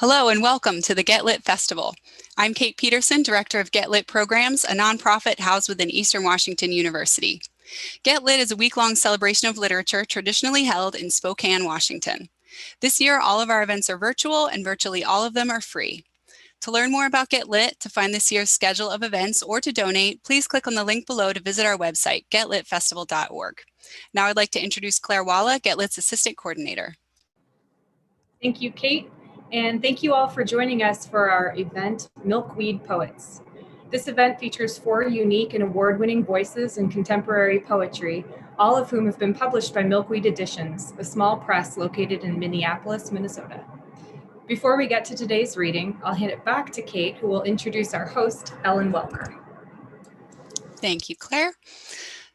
Hello and welcome to the Get Lit Festival. I'm Kate Peterson, Director of Get Lit Programs, a nonprofit housed within Eastern Washington University. Get Lit is a week-long celebration of literature traditionally held in Spokane, Washington. This year, all of our events are virtual and virtually all of them are free. To learn more about Get Lit, to find this year's schedule of events, or to donate, please click on the link below to visit our website, getlitfestival.org. Now I'd like to introduce Claire Walla, Get Lit's Assistant Coordinator. Thank you, Kate. And thank you all for joining us for our event, Milkweed Poets. This event features 4 unique and award-winning voices in contemporary poetry, all of whom have been published by Milkweed Editions, a small press located in Minneapolis, Minnesota. Before we get to today's reading, I'll hand it back to Kate, who will introduce our host, Ellen Welker. Thank you, Claire.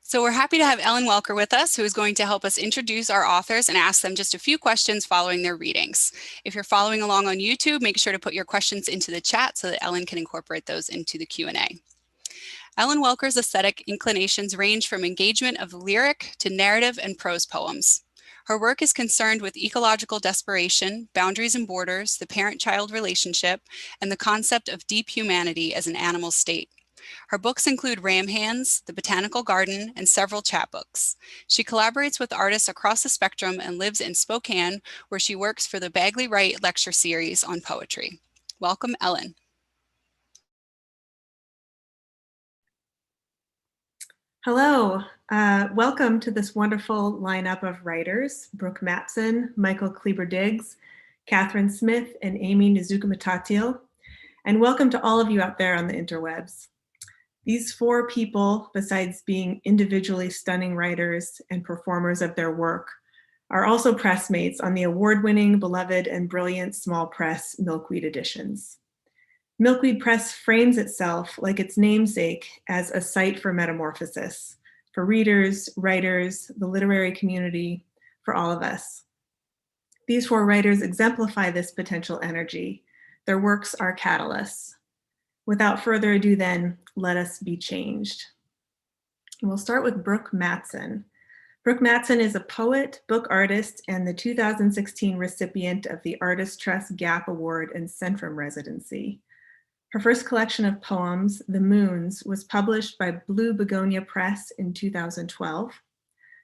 So we're happy to have Ellen Welker with us, who is going to help us introduce our authors and ask them just a few questions following their readings. If you're following along on YouTube, make sure to put your questions into the chat so that Ellen can incorporate those into the Q&A. Ellen Welker's aesthetic inclinations range from engagement of lyric to narrative and prose poems. Her work is concerned with ecological desperation, boundaries and borders, the parent-child relationship, and the concept of deep humanity as an animal state. Her books include Ram Hands, The Botanical Garden, and several chapbooks. She collaborates with artists across the spectrum and lives in Spokane, where she works for the Bagley Wright Lecture Series on poetry. Welcome, Ellen. Hello, welcome to this wonderful lineup of writers, Brooke Matson, Michael Kleber-Diggs, Kathryn Smith, and Aimee Nezhukumatathil, and welcome to all of you out there on the interwebs. These 4 people, besides being individually stunning writers and performers of their work, are also pressmates on the award-winning, beloved, and brilliant small press Milkweed Editions. Milkweed Press frames itself, like its namesake, as a site for metamorphosis, for readers, writers, the literary community, for all of us. These 4 writers exemplify this potential energy. Their works are catalysts. Without further ado then, let us be changed. And we'll start with Brooke Matson. Brooke Matson is a poet, book artist, and the 2016 recipient of the Artist Trust Gap Award and Centrum Residency. Her first collection of poems, The Moons, was published by Blue Begonia Press in 2012.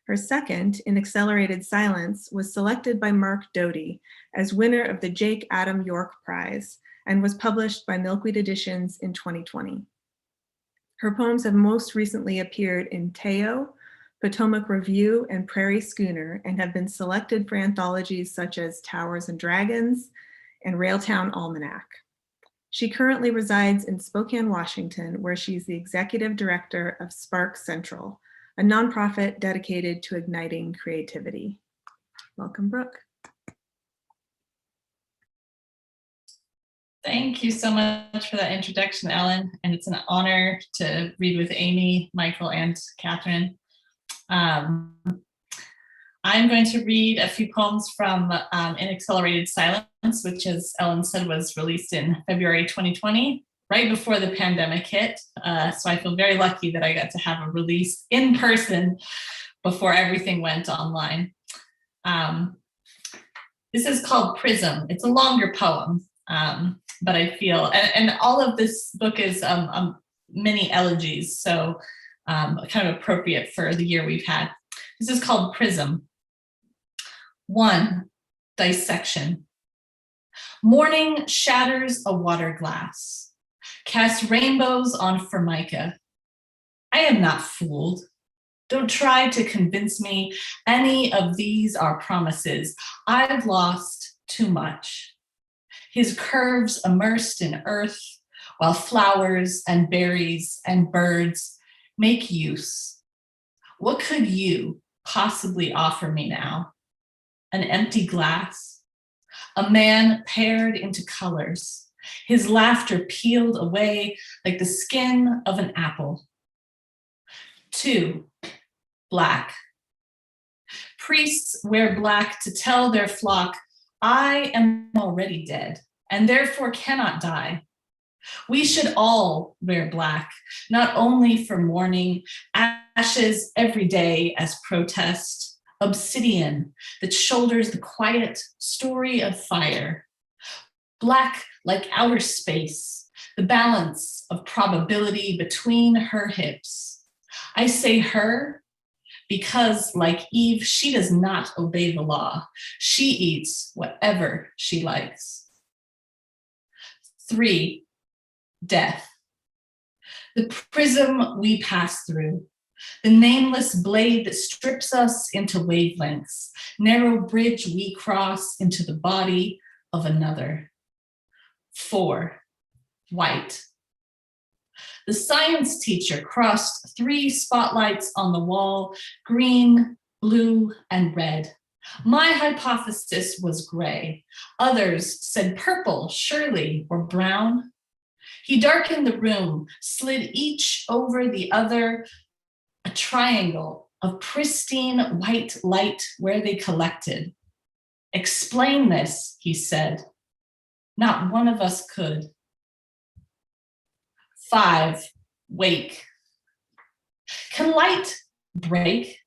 Her second, In Accelerated Silence, was selected by Mark Doty as winner of the Jake Adam York Prize and was published by Milkweed Editions in 2020. Her poems have most recently appeared in Teo, Potomac Review, and Prairie Schooner, and have been selected for anthologies such as Towers and Dragons and Railtown Almanac. She currently resides in Spokane, Washington, where she's the executive director of Spark Central, a nonprofit dedicated to igniting creativity. Welcome, Brooke. Thank you so much for that introduction, Ellen. And it's an honor to read with Aimee, Michael, and Kathryn. I'm going to read a few poems from In Accelerated Silence, which, as Ellen said, was released in February 2020, right before the pandemic hit. So I feel very lucky that I got to have a release in person before everything went online. This is called Prism. It's a longer poem. But I feel, and all of this book is mini elegies, so kind of appropriate for the year we've had. This is called Prism. 1, dissection. Morning shatters a water glass, casts rainbows on formica. I am not fooled. Don't try to convince me any of these are promises. I've lost too much. His curves immersed in earth, while flowers and berries and birds make use. What could you possibly offer me now? An empty glass? A man paired into colors, his laughter peeled away like the skin of an apple. 2, black. Priests wear black to tell their flock, I am already dead and therefore cannot die. We should all wear black, not only for mourning, ashes every day as protest, obsidian that shoulders the quiet story of fire, black like outer space, the balance of probability between her hips. I say her because, like Eve, she does not obey the law. She eats whatever she likes. 3, death. The prism we pass through, the nameless blade that strips us into wavelengths, narrow bridge we cross into the body of another. 4, white. The science teacher crossed 3 spotlights on the wall, green, blue, and red. My hypothesis was gray. Others said purple, surely, or brown. He darkened the room, slid each over the other, a triangle of pristine white light where they collected. Explain this, he said. Not one of us could. 5, wake. Can light break?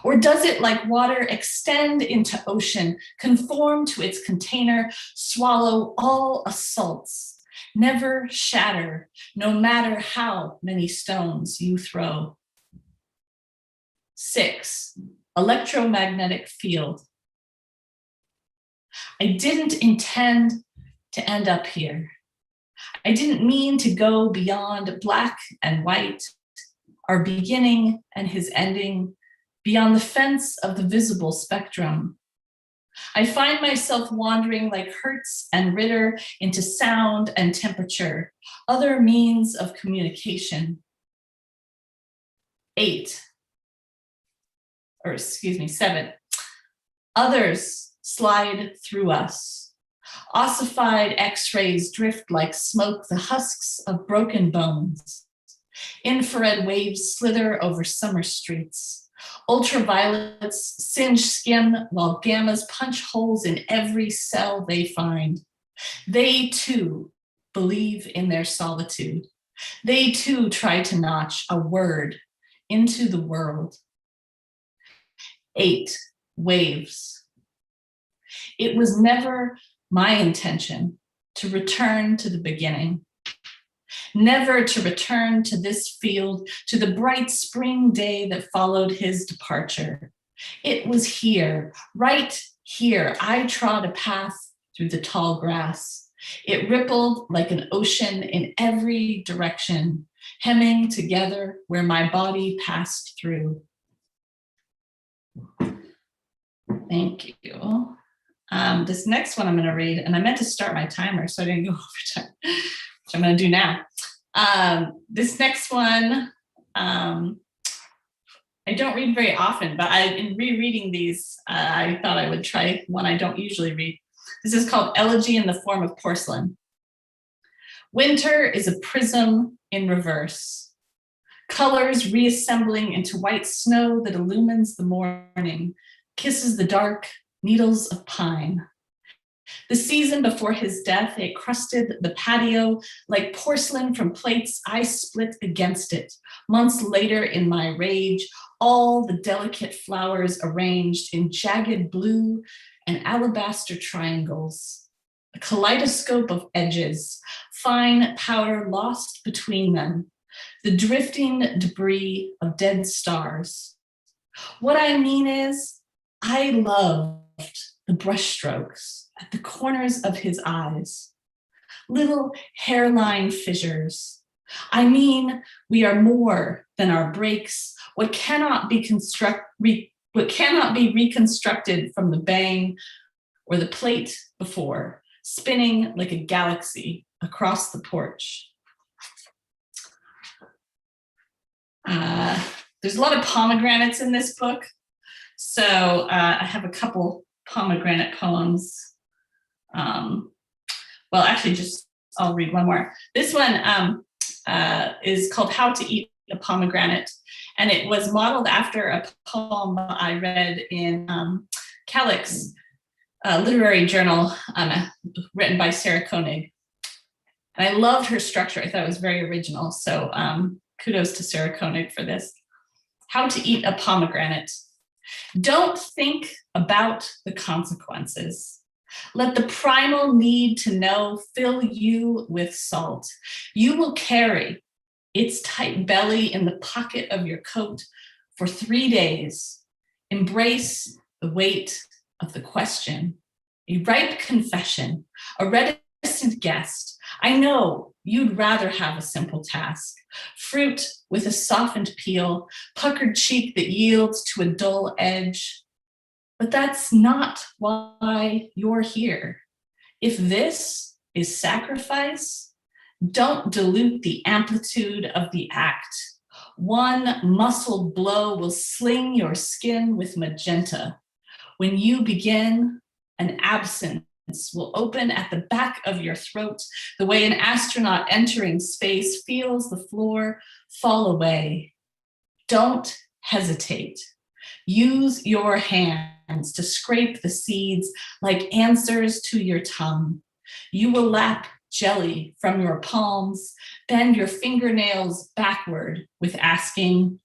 Or does it, like water, extend into ocean, conform to its container, swallow all assaults, never shatter, no matter how many stones you throw? 6, electromagnetic field. I didn't intend to end up here. I didn't mean to go beyond black and white, our beginning and his ending, beyond the fence of the visible spectrum. I find myself wandering like Hertz and Ritter into sound and temperature, other means of communication. 7. Others slide through us. Ossified X-rays drift like smoke, the husks of broken bones. Infrared waves slither over summer streets. Ultraviolets singe skin while gammas punch holes in every cell they find. They too believe in their solitude. They too try to notch a word into the world. 8, waves. It was never my intention to return to the beginning, never to return to this field, to the bright spring day that followed his departure. It was here, right here, I trod a path through the tall grass. It rippled like an ocean in every direction, hemming together where my body passed through. Thank you. This next one I'm going to read, and I meant to start my timer, so I didn't go over time, which I'm going to do now. This next one, I don't read very often, but in rereading these, I thought I would try one I don't usually read. This is called Elegy in the Form of Porcelain. Winter is a prism in reverse. Colors reassembling into white snow that illumines the morning, kisses the dark, needles of pine. The season before his death, it crusted the patio like porcelain from plates I split against it. Months later, in my rage, all the delicate flowers arranged in jagged blue and alabaster triangles. A kaleidoscope of edges, fine powder lost between them, the drifting debris of dead stars. What I mean is, I loved the brushstrokes at the corners of his eyes, little hairline fissures. I mean, we are more than our breaks, what cannot be reconstructed from the bang or the plate before, spinning like a galaxy across the porch. There's a lot of pomegranates in this book. So I have a couple pomegranate poems. Well, actually, I'll read one more. This one is called How to Eat a Pomegranate, and it was modeled after a poem I read in Calyx literary journal written by Sarah Koenig. And I loved her structure. I thought it was very original. So kudos to Sarah Koenig for this. How to Eat a Pomegranate. Don't think about the consequences. Let the primal need to know fill you with salt. You will carry its tight belly in the pocket of your coat for 3 days. Embrace the weight of the question, a ripe confession, a reticent guest. I know you'd rather have a simple task, fruit with a softened peel, puckered cheek that yields to a dull edge. But that's not why you're here. If this is sacrifice, don't dilute the amplitude of the act. One muscled blow will sling your skin with magenta. When you begin, an absence will open at the back of your throat, the way an astronaut entering space feels the floor fall away. Don't hesitate. Use your hands to scrape the seeds like answers to your tongue. You will lap jelly from your palms, bend your fingernails backward with asking,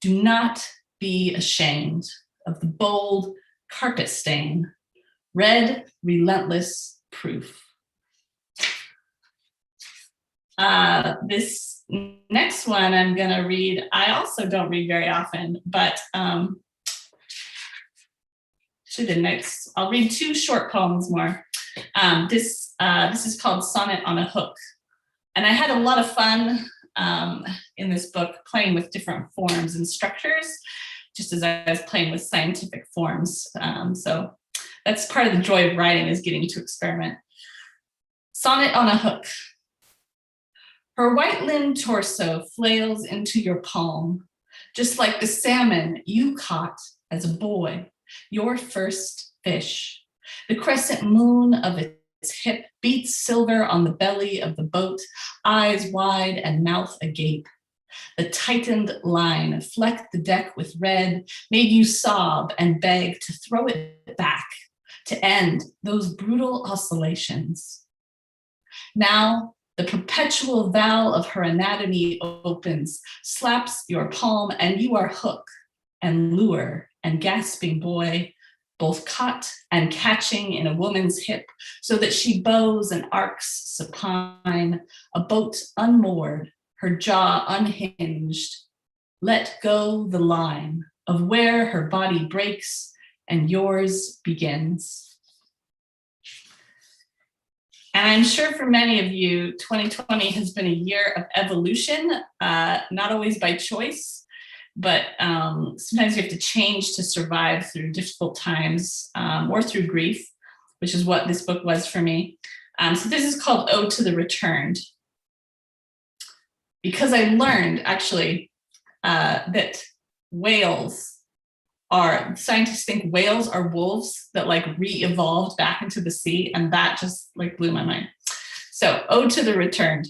do not be ashamed of the bold carpet stain, red, relentless proof. This next one I'm gonna read, I also don't read very often, but I'll read 2 short poems more. This is called Sonnet on a Hook. And I had a lot of fun in this book playing with different forms and structures, just as I was playing with scientific forms. So that's part of the joy of writing, is getting to experiment. Sonnet on a Hook. Her white-limbed torso flails into your palm, just like the salmon you caught as a boy, your first fish. The crescent moon of its hip beats silver on the belly of the boat, eyes wide and mouth agape. The tightened line flecked the deck with red, made you sob and beg to throw it back, to end those brutal oscillations. Now, the perpetual vow of her anatomy opens, slaps your palm, and you are hook and lure and gasping boy, both caught and catching in a woman's hip, so that she bows and arcs supine, a boat unmoored, her jaw unhinged. Let go the line of where her body breaks and yours begins. And I'm sure for many of you, 2020 has been a year of evolution, not always by choice, but sometimes you have to change to survive through difficult times or through grief, which is what this book was for me. So this is called Ode to the Returned. Because I learned actually that scientists think whales are wolves that like re-evolved back into the sea, and that just like blew my mind. So Ode to the Returned.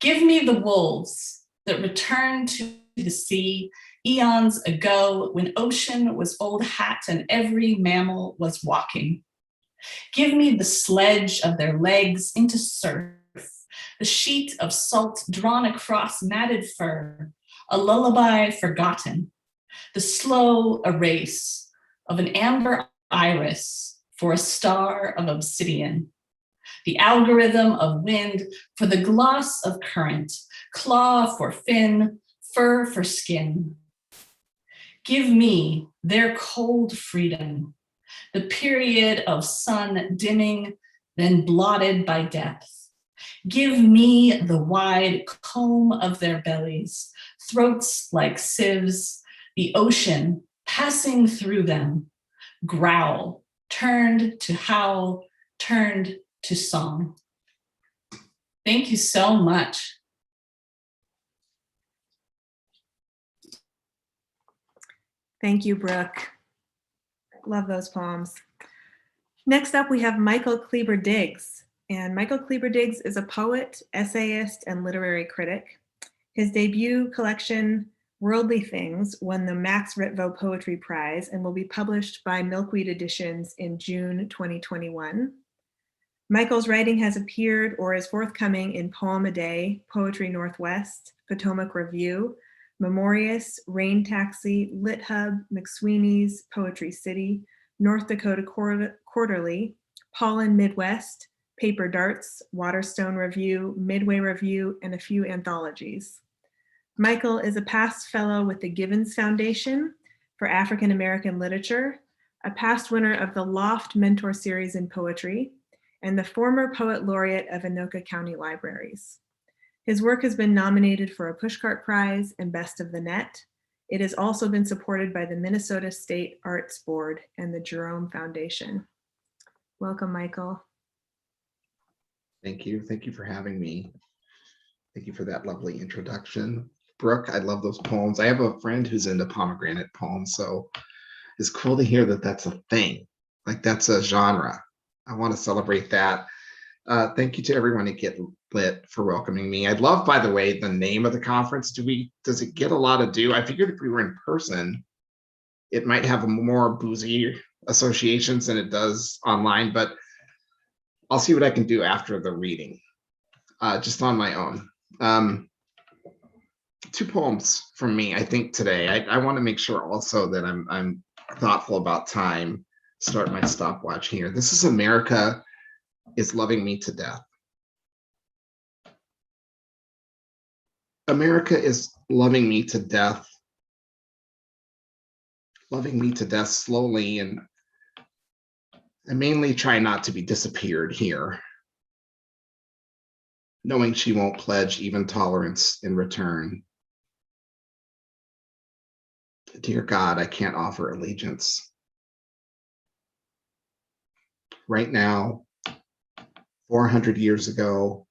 Give me the wolves that returned to the sea eons ago, when ocean was old hat and every mammal was walking. Give me the sledge of their legs into surf, the sheet of salt drawn across matted fur, a lullaby forgotten, the slow erase of an amber iris for a star of obsidian, the algorithm of wind for the gloss of current, claw for fin, fur for skin. Give me their cold freedom, the period of sun dimming, then blotted by depth. Give me the wide comb of their bellies, throats like sieves, the ocean passing through them, growl, turned to howl, turned to song. Thank you so much. Thank you, Brooke. Love those poems. Next up, we have Michael Kleber-Diggs. And Michael Kleber-Diggs is a poet, essayist, and literary critic. His debut collection, Worldly Things, won the Max Ritvo Poetry Prize and will be published by Milkweed Editions in June 2021. Michael's writing has appeared or is forthcoming in Poem a Day, Poetry Northwest, Potomac Review, Memorious, Rain Taxi, Lit Hub, McSweeney's, Poetry City, North Dakota Quarterly, Pollen Midwest, Paper Darts, Waterstone Review, Midway Review, and a few anthologies. Michael is a past fellow with the Givens Foundation for African American Literature, a past winner of the Loft Mentor Series in Poetry, and the former Poet Laureate of Anoka County Libraries. His work has been nominated for a Pushcart Prize and Best of the Net. It has also been supported by the Minnesota State Arts Board and the Jerome Foundation. Welcome, Michael. Thank you. Thank you for having me. Thank you for that lovely introduction. Brooke, I love those poems. I have a friend who's into pomegranate poems, so it's cool to hear that that's a thing. Like, that's a genre. I want to celebrate that. Thank you to everyone at Get Lit for welcoming me. I'd love, by the way, the name of the conference. Does it get a lot of do? I figured if we were in person, it might have more boozy associations than it does online, but I'll see what I can do after the reading, just on my own. 2 poems from me, I think, today. I want to make sure also that I'm thoughtful about time. Start my stopwatch here. This is America is Loving Me to Death. America is loving me to death. Loving me to death slowly, and I mainly try not to be disappeared here, knowing she won't pledge even tolerance in return. Dear God, I can't offer allegiance. Right now, 400 years ago,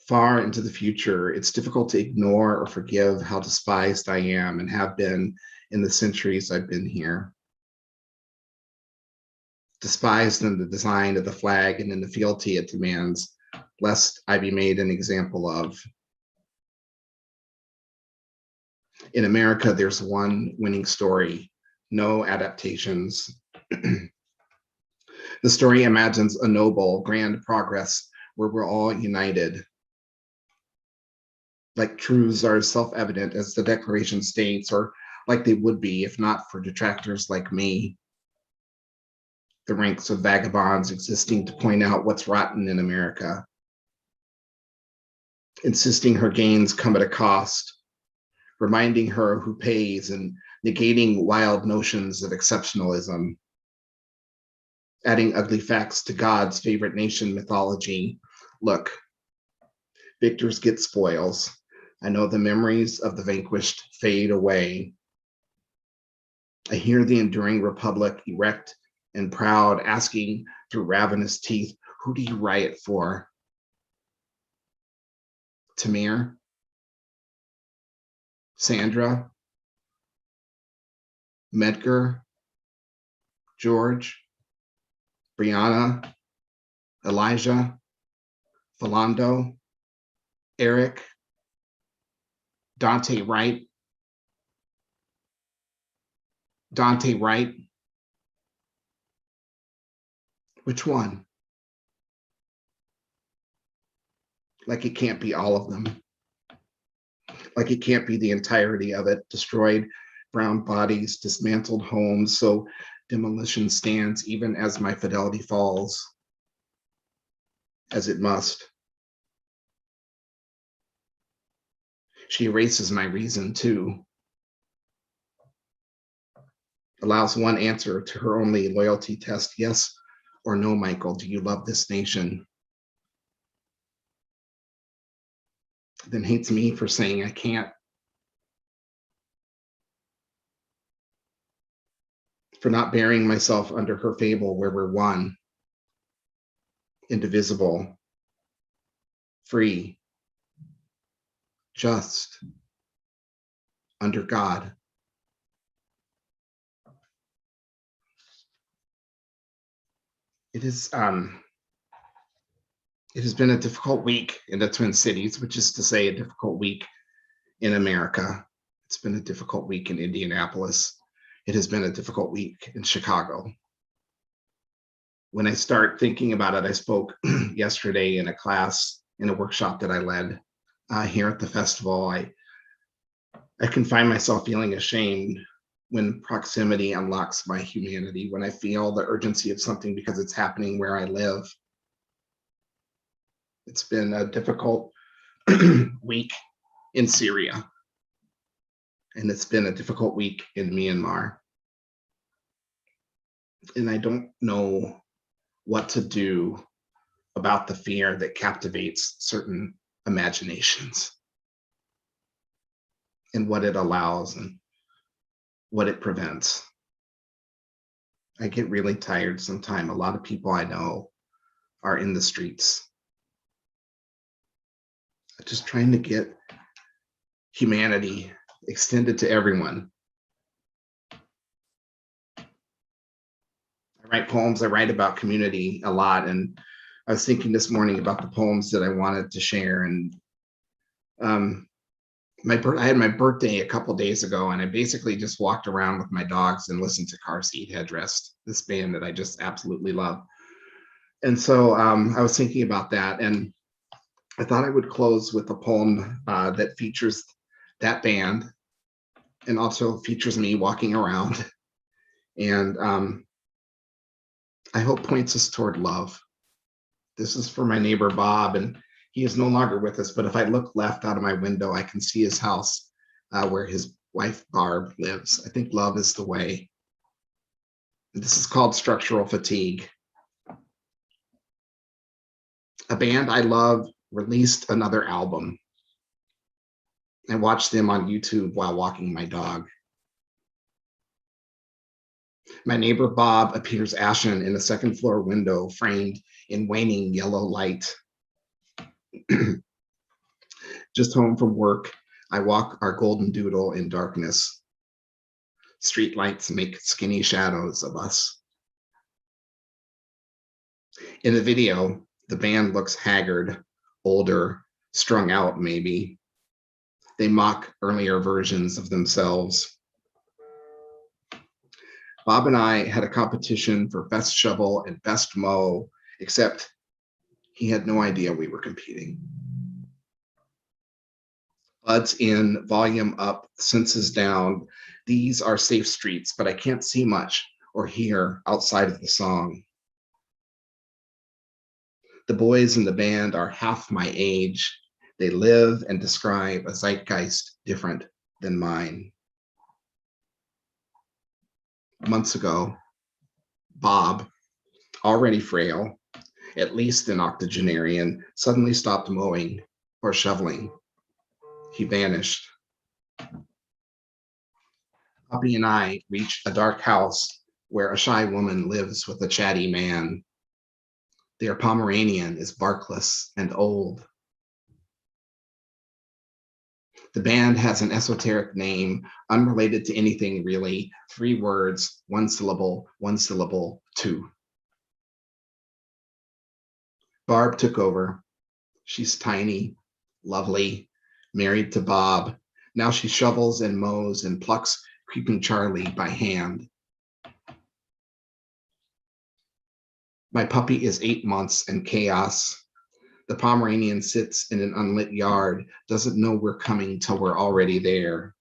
far into the future, it's difficult to ignore or forgive how despised I am and have been in the centuries I've been here. Despised in the design of the flag and in the fealty it demands, lest I be made an example of. In America, there's one winning story, no adaptations. The story imagines a noble, grand progress where we're all united. Like truths are as self-evident as the Declaration states, or like they would be if not for detractors like me. The ranks of vagabonds existing to point out what's rotten in America, insisting her gains come at a cost, reminding her who pays and negating wild notions of exceptionalism, adding ugly facts to God's favorite nation mythology. Look, victors get spoils. I know the memories of the vanquished fade away. I hear the enduring republic erect and proud, asking through ravenous teeth, who do you riot for? Tamir? Sandra? Medgar? George? Brianna? Elijah? Philando? Eric? Dante Wright? Dante Wright? Which one? Like it can't be all of them. Like it can't be the entirety of it. Destroyed brown bodies, dismantled homes, so demolition stands even as my fidelity falls, as it must. She erases my reason too. Allows one answer to her only loyalty test, yes or no, Michael, do you love this nation? Then hates me for saying I can't. For not burying myself under her fable where we're one, indivisible, free, just, under God. It has been a difficult week in the Twin Cities, which is to say a difficult week in America. It's been a difficult week in Indianapolis. It has been a difficult week in Chicago. When I start thinking about it, I spoke yesterday in a class, in a workshop that I led here at the festival. I can find myself feeling ashamed when proximity unlocks my humanity, when I feel the urgency of something because it's happening where I live. It's been a difficult week in Syria, and it's been a difficult week in Myanmar. And I don't know what to do about the fear that captivates certain imaginations and what it allows and what it prevents. I get really tired sometimes. A lot of people I know are in the streets, just trying to get humanity extended to everyone. I write poems, I write about community a lot, and I was thinking this morning about the poems that I wanted to share. And I had my birthday a couple days ago, and I basically just walked around with my dogs and listened to Car Seat Headrest, this band that I just absolutely love. And so I was thinking about that, and I thought I would close with a poem that features that band and also features me walking around, and I hope points us toward love. This is for my neighbor Bob, and he is no longer with us, but if I look left out of my window, I can see his house where his wife Barb lives. I think love is the way. This is called Structural Fatigue. A band I love released another album. I watched them on YouTube while walking my dog. My neighbor Bob appears ashen in a second floor window framed in waning yellow light. Just home from work, I walk our golden doodle in darkness. Street lights make skinny shadows of us. In the video, the band looks haggard, older, strung out maybe. They mock earlier versions of themselves. Bob and I had a competition for best shovel and best mow, except he had no idea we were competing. Buds in, volume up, senses down. These are safe streets, but I can't see much or hear outside of the song. The boys in the band are half my age. They live and describe a zeitgeist different than mine. Months ago, Bob, already frail, at least an octogenarian, suddenly stopped mowing or shoveling. He vanished. Poppy and I reach a dark house where a shy woman lives with a chatty man. Their Pomeranian is barkless and old. The band has an esoteric name, unrelated to anything really. 3 words, 1 syllable, 2. Barb took over. She's tiny, lovely, married to Bob. Now she shovels and mows and plucks Creeping Charlie by hand. My puppy is 8 months and chaos. The Pomeranian sits in an unlit yard, doesn't know we're coming till we're already there.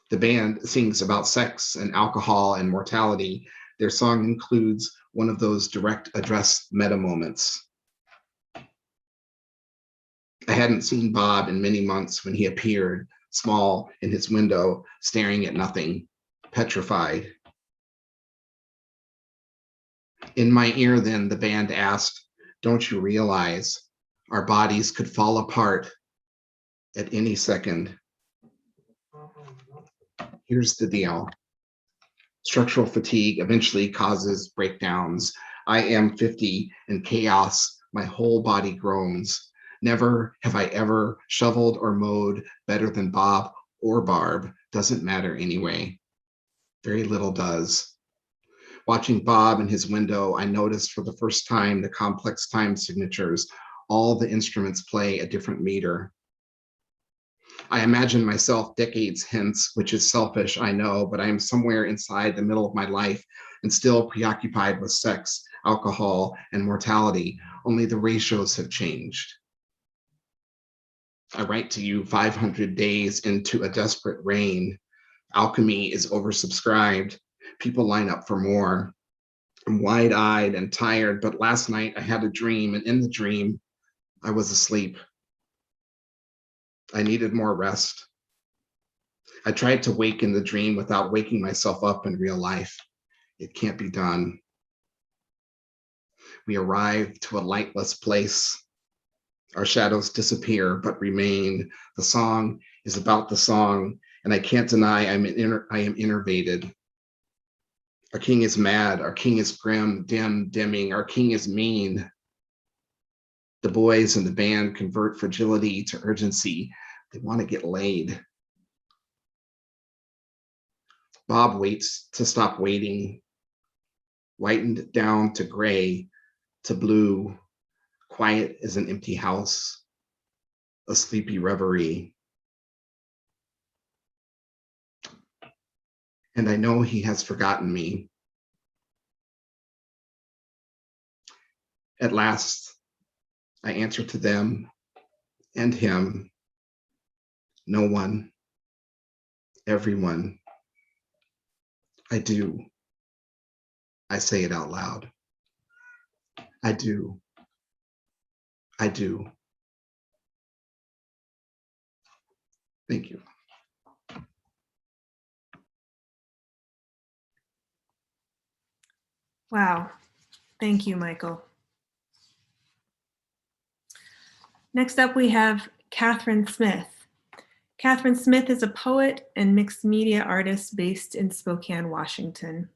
The band sings about sex and alcohol and mortality. Their song includes one of those direct address meta moments. I hadn't seen Bob in many months when he appeared, small in his window, staring at nothing, petrified. In my ear then, the band asked, "Don't you realize our bodies could fall apart at any second?" Here's the deal. Structural fatigue eventually causes breakdowns. I am 50 and chaos, my whole body groans. Never have I ever shoveled or mowed better than Bob or Barb. Doesn't matter anyway. Very little does. Watching Bob in his window, I noticed for the first time the complex time signatures. All the instruments play a different meter. I imagine myself decades hence, which is selfish, I know, but I am somewhere inside the middle of my life and still preoccupied with sex, alcohol, and mortality. Only the ratios have changed. I write to you 500 days into a desperate reign. Alchemy is oversubscribed. People line up for more. I'm wide-eyed and tired, but last night I had a dream, and in the dream, I was asleep. I needed more rest. I tried to wake in the dream without waking myself up in real life. It can't be done. We arrive to a lightless place. Our shadows disappear but remain. The song is about the song, and I can't deny I am innervated. Our king is mad. Our king is grim, dimming. Our king is mean. The boys in the band convert fragility to urgency. They want to get laid. Bob waits to stop waiting, whitened down to gray, to blue, quiet as an empty house, a sleepy reverie. And I know he has forgotten me. At last, I answer to them and him. No one, everyone. I do. I say it out loud. I do. I do. Thank you. Wow. Thank you, Michael. Next up, we have Kathryn Smith. Kathryn Smith is a poet and mixed media artist based in Spokane, Washington,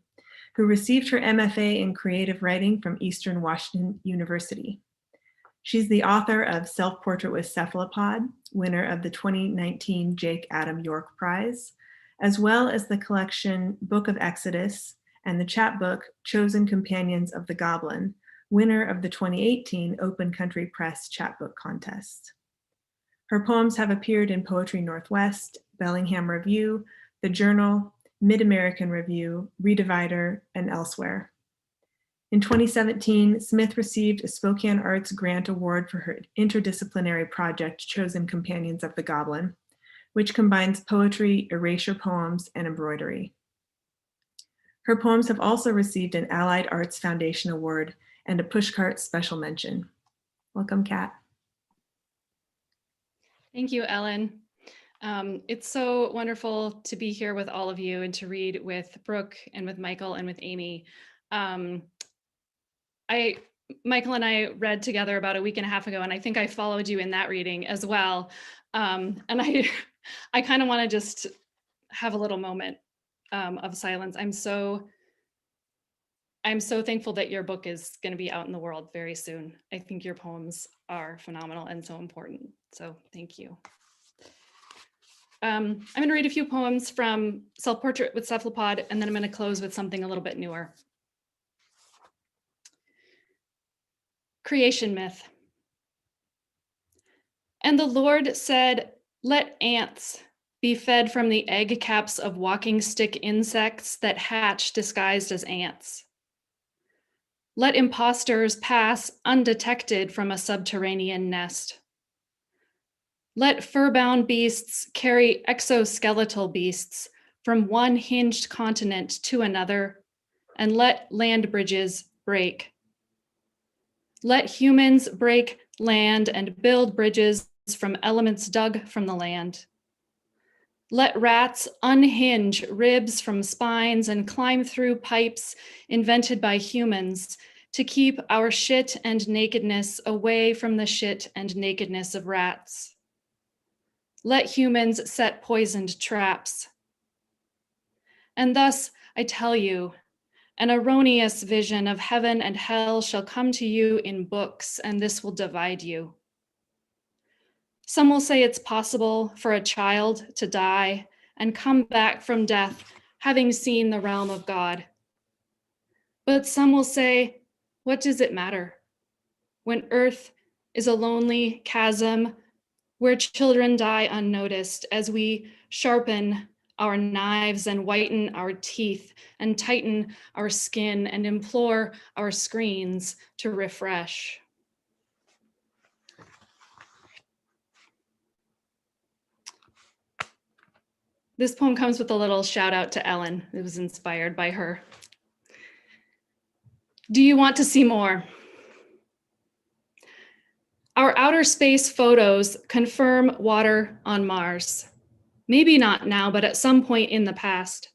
who received her MFA in creative writing from Eastern Washington University. She's the author of Self-Portrait with Cephalopod, winner of the 2019 Jake Adam York Prize, as well as the collection Book of Exodus and the chapbook Chosen Companions of the Goblin, winner of the 2018 Open Country Press Chapbook Contest. Her poems have appeared in Poetry Northwest, Bellingham Review, The Journal, Mid-American Review, Redivider, and elsewhere. In 2017, Smith received a Spokane Arts Grant Award for her interdisciplinary project, Chosen Companions of the Goblin, which combines poetry, erasure poems, and embroidery. Her poems have also received an Allied Arts Foundation Award and a Pushcart Special Mention. Welcome, Kat. Thank you, Ellen. It's so wonderful to be here with all of you and to read with Brooke and with Michael and with Aimee. Michael and I read together about a week and a half ago, and I think I followed you in that reading as well. And I kind of want to just have a little moment of silence. I'm so thankful that your book is going to be out in the world very soon. I think your poems are phenomenal and so important. So thank you. I'm going to read a few poems from Self-Portrait with Cephalopod, and then I'm going to close with something a little bit newer. Creation myth. And the Lord said, "Let ants be fed from the egg caps of walking stick insects that hatch disguised as ants. Let impostors pass undetected from a subterranean nest. Let fur-bound beasts carry exoskeletal beasts from one hinged continent to another, and let land bridges break. Let humans break land and build bridges from elements dug from the land. Let rats unhinge ribs from spines and climb through pipes invented by humans to keep our shit and nakedness away from the shit and nakedness of rats. Let humans set poisoned traps. And thus, I tell you, an erroneous vision of heaven and hell shall come to you in books, and this will divide you. Some will say it's possible for a child to die and come back from death, having seen the realm of God. But some will say, what does it matter? When earth is a lonely chasm where children die unnoticed as we sharpen our knives and whiten our teeth and tighten our skin and implore our screens to refresh. This poem comes with a little shout out to Ellen. It was inspired by her. Do you want to see more? Our outer space photos confirm water on Mars. Maybe not now, but at some point in the past.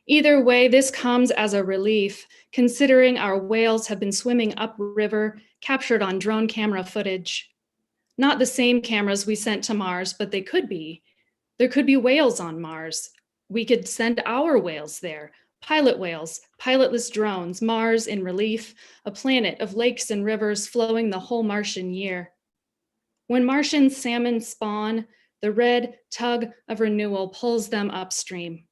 Either way, this comes as a relief, considering our whales have been swimming upriver, captured on drone camera footage. Not the same cameras we sent to Mars, but they could be. There could be whales on Mars. We could send our whales there. Pilot whales, pilotless drones, Mars in relief, a planet of lakes and rivers flowing the whole Martian year. When Martian salmon spawn, the red tug of renewal pulls them upstream.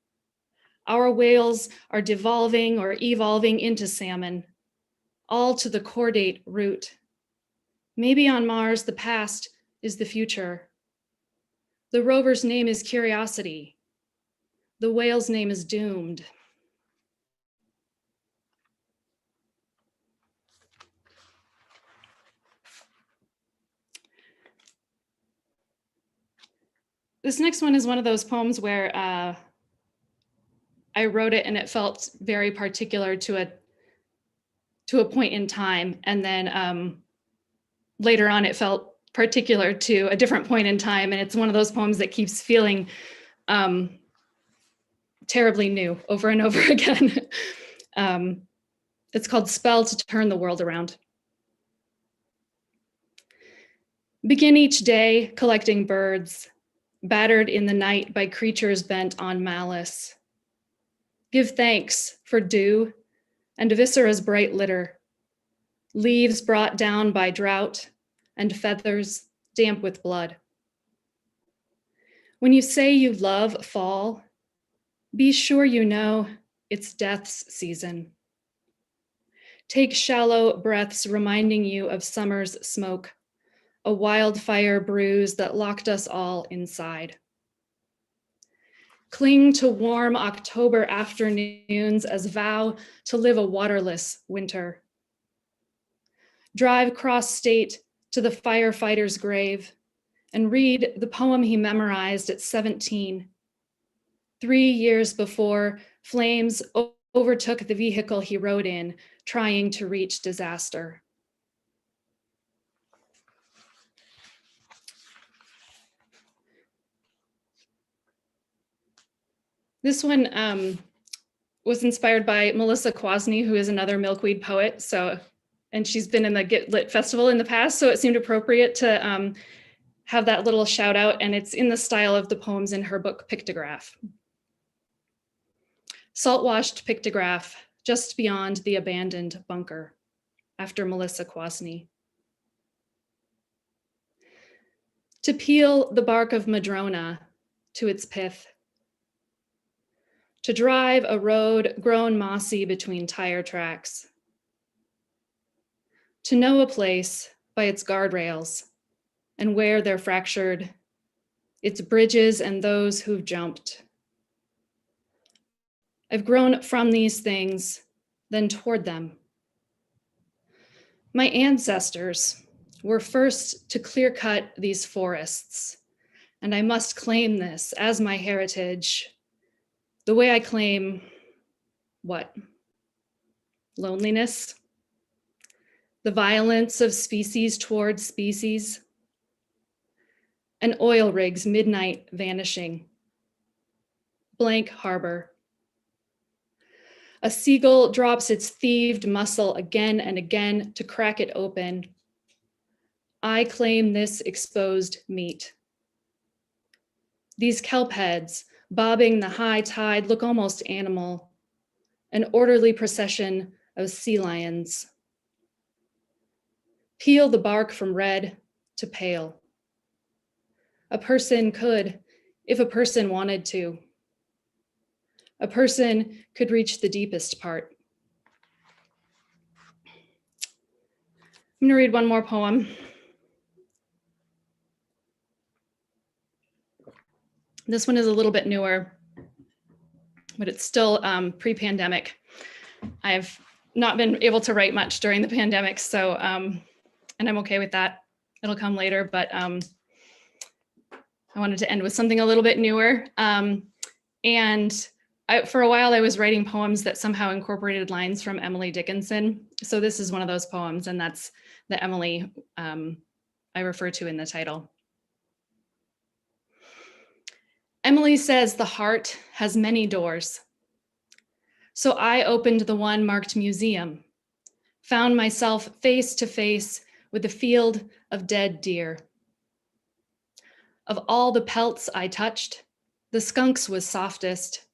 Our whales are devolving or evolving into salmon, all to the chordate root. Maybe on Mars, the past is the future. The rover's name is Curiosity. The whale's name is Doomed. This next one is one of those poems where I wrote it and it felt very particular to a point in time. And then later on, it felt particular to a different point in time. And it's one of those poems that keeps feeling terribly new over and over again. It's called Spell to Turn the World Around. Begin each day collecting birds, battered in the night by creatures bent on malice. Give thanks for dew and viscera's bright litter, leaves brought down by drought and feathers damp with blood. When you say you love fall, be sure you know it's death's season. Take shallow breaths reminding you of summer's smoke, a wildfire bruise that locked us all inside. Cling to warm October afternoons as vow to live a waterless winter. Drive cross state to the firefighter's grave and read the poem he memorized at 17, 3 years before flames overtook the vehicle he rode in, trying to reach disaster. This one was inspired by Melissa Kwasny, who is another Milkweed poet. And she's been in the Get Lit Festival in the past, so it seemed appropriate to have that little shout out, and it's in the style of the poems in her book, Pictograph. Salt-washed pictograph, just beyond the abandoned bunker, after Melissa Kwasny. To peel the bark of madrona to its pith, to drive a road grown mossy between tire tracks, to know a place by its guardrails and where they're fractured, its bridges and those who've jumped. I've grown from these things, then toward them. My ancestors were first to clear cut these forests, and I must claim this as my heritage. The way I claim, what? Loneliness? The violence of species toward species? An oil rig's midnight vanishing. Blank harbor. A seagull drops its thieved muscle again and again to crack it open. I claim this exposed meat. These kelp heads, bobbing the high tide, look almost animal, an orderly procession of sea lions. Peel the bark from red to pale. A person could, if a person wanted to. A person could reach the deepest part. I'm gonna read one more poem. This one is a little bit newer, but it's still pre-pandemic. I've not been able to write much during the pandemic, so, and I'm okay with that. It'll come later, but I wanted to end with something a little bit newer. And for a while, I was writing poems that somehow incorporated lines from Emily Dickinson. So this is one of those poems, and that's the Emily I refer to in the title. Emily says the heart has many doors. So I opened the one marked museum, found myself face to face with a field of dead deer. Of all the pelts I touched, the skunk's was softest,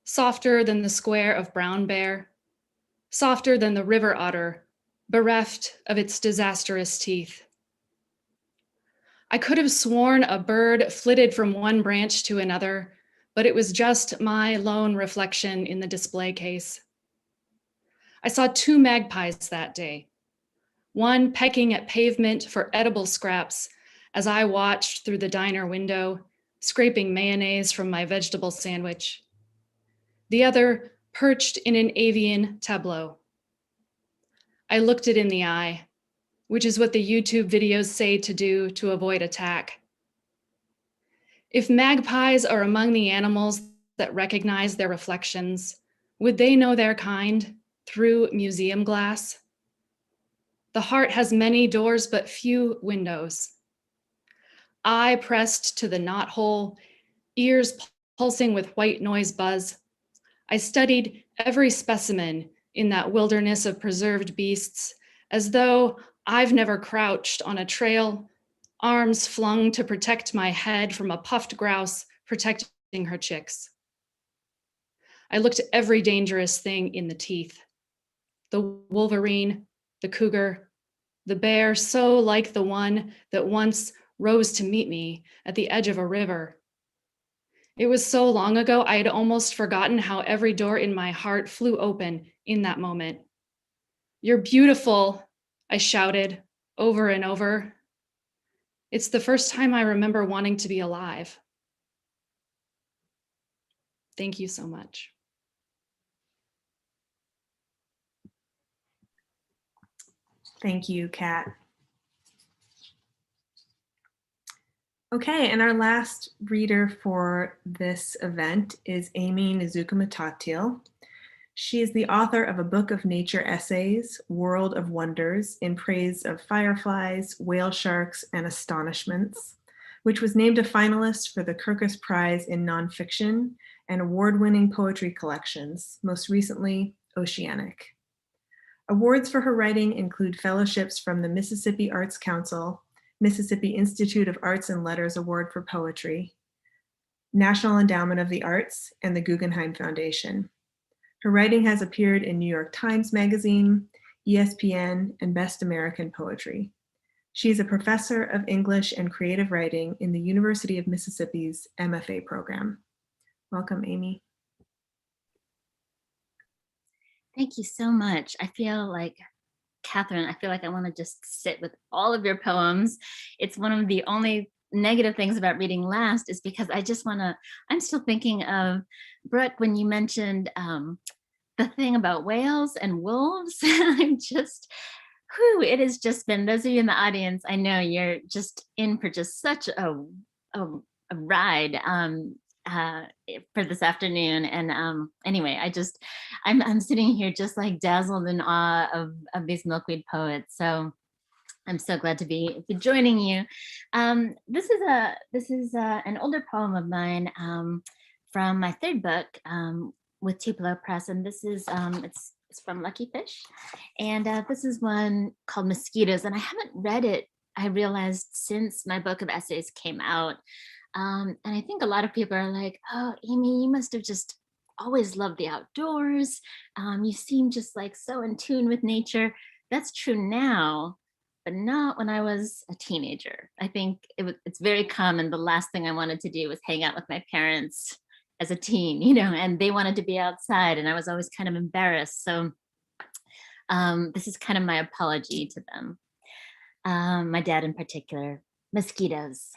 softer than the square of brown bear, softer than the river otter, bereft of its disastrous teeth. I could have sworn a bird flitted from one branch to another, but it was just my lone reflection in the display case. I saw 2 magpies that day, one pecking at pavement for edible scraps as I watched through the diner window, scraping mayonnaise from my vegetable sandwich. The other perched in an avian tableau. I looked it in the eye, which is what the YouTube videos say to do to avoid attack. If magpies are among the animals that recognize their reflections, would they know their kind through museum glass? The heart has many doors, but few windows. I pressed to the knothole, ears pulsing with white noise buzz. I studied every specimen in that wilderness of preserved beasts, as though I've never crouched on a trail, arms flung to protect my head from a puffed grouse protecting her chicks. I looked at every dangerous thing in the teeth. The wolverine, the cougar, the bear so like the one that once rose to meet me at the edge of a river. It was so long ago, I had almost forgotten how every door in my heart flew open in that moment. "You're beautiful," I shouted over and over. It's the first time I remember wanting to be alive. Thank you so much. Thank you, Kat. Okay, and our last reader for this event is Aimee Nezhukumatathil. She is the author of a book of nature essays, World of Wonders, in praise of fireflies, whale sharks, and astonishments, which was named a finalist for the Kirkus Prize in Nonfiction and award-winning poetry collections, most recently Oceanic. Awards for her writing include fellowships from the Mississippi Arts Council, Mississippi Institute of Arts and Letters Award for Poetry, National Endowment of the Arts, and the Guggenheim Foundation. Her writing has appeared in New York Times Magazine, ESPN, and Best American Poetry. She is a professor of English and creative writing in the University of Mississippi's MFA program. Welcome, Aimee. Thank you so much. I feel like, Kathryn, I want to just sit with all of your poems. It's one of the only negative things about reading last is because I just want to, I'm still thinking of, Brooke, when you mentioned the thing about whales and wolves. I'm just, it has just been, those of you in the audience, I know you're just in for just such a ride for this afternoon. And anyway, I'm sitting here just like dazzled in awe of these Milkweed poets. So I'm so glad to be joining you. This is an older poem of mine from my third book with Tupelo Press, and this is it's from Lucky Fish, and this is one called Mosquitoes, and I haven't read it, I realized, since my book of essays came out. And I think a lot of people are like, "Oh, Aimee, you must have just always loved the outdoors. You seem just like so in tune with nature." That's true now, but not when I was a teenager. I think it's very common. The last thing I wanted to do was hang out with my parents as a teen, and they wanted to be outside, and I was always kind of embarrassed. So this is kind of my apology to them. My dad in particular. Mosquitoes.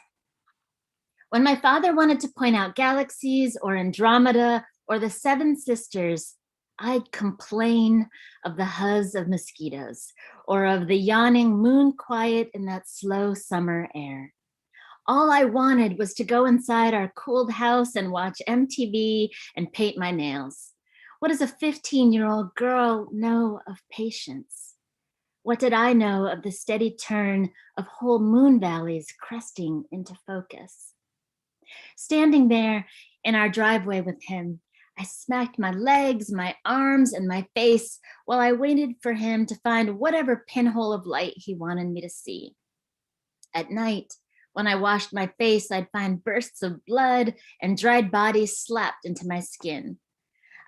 When my father wanted to point out galaxies or Andromeda or the Seven Sisters, I'd complain of the buzz of mosquitoes or of the yawning moon quiet in that slow summer air. All I wanted was to go inside our cooled house and watch MTV and paint my nails. What does a 15-year-old girl know of patience? What did I know of the steady turn of whole moon valleys cresting into focus? Standing there in our driveway with him, I smacked my legs, my arms, and my face while I waited for him to find whatever pinhole of light he wanted me to see. At night, when I washed my face, I'd find bursts of blood and dried bodies slapped into my skin.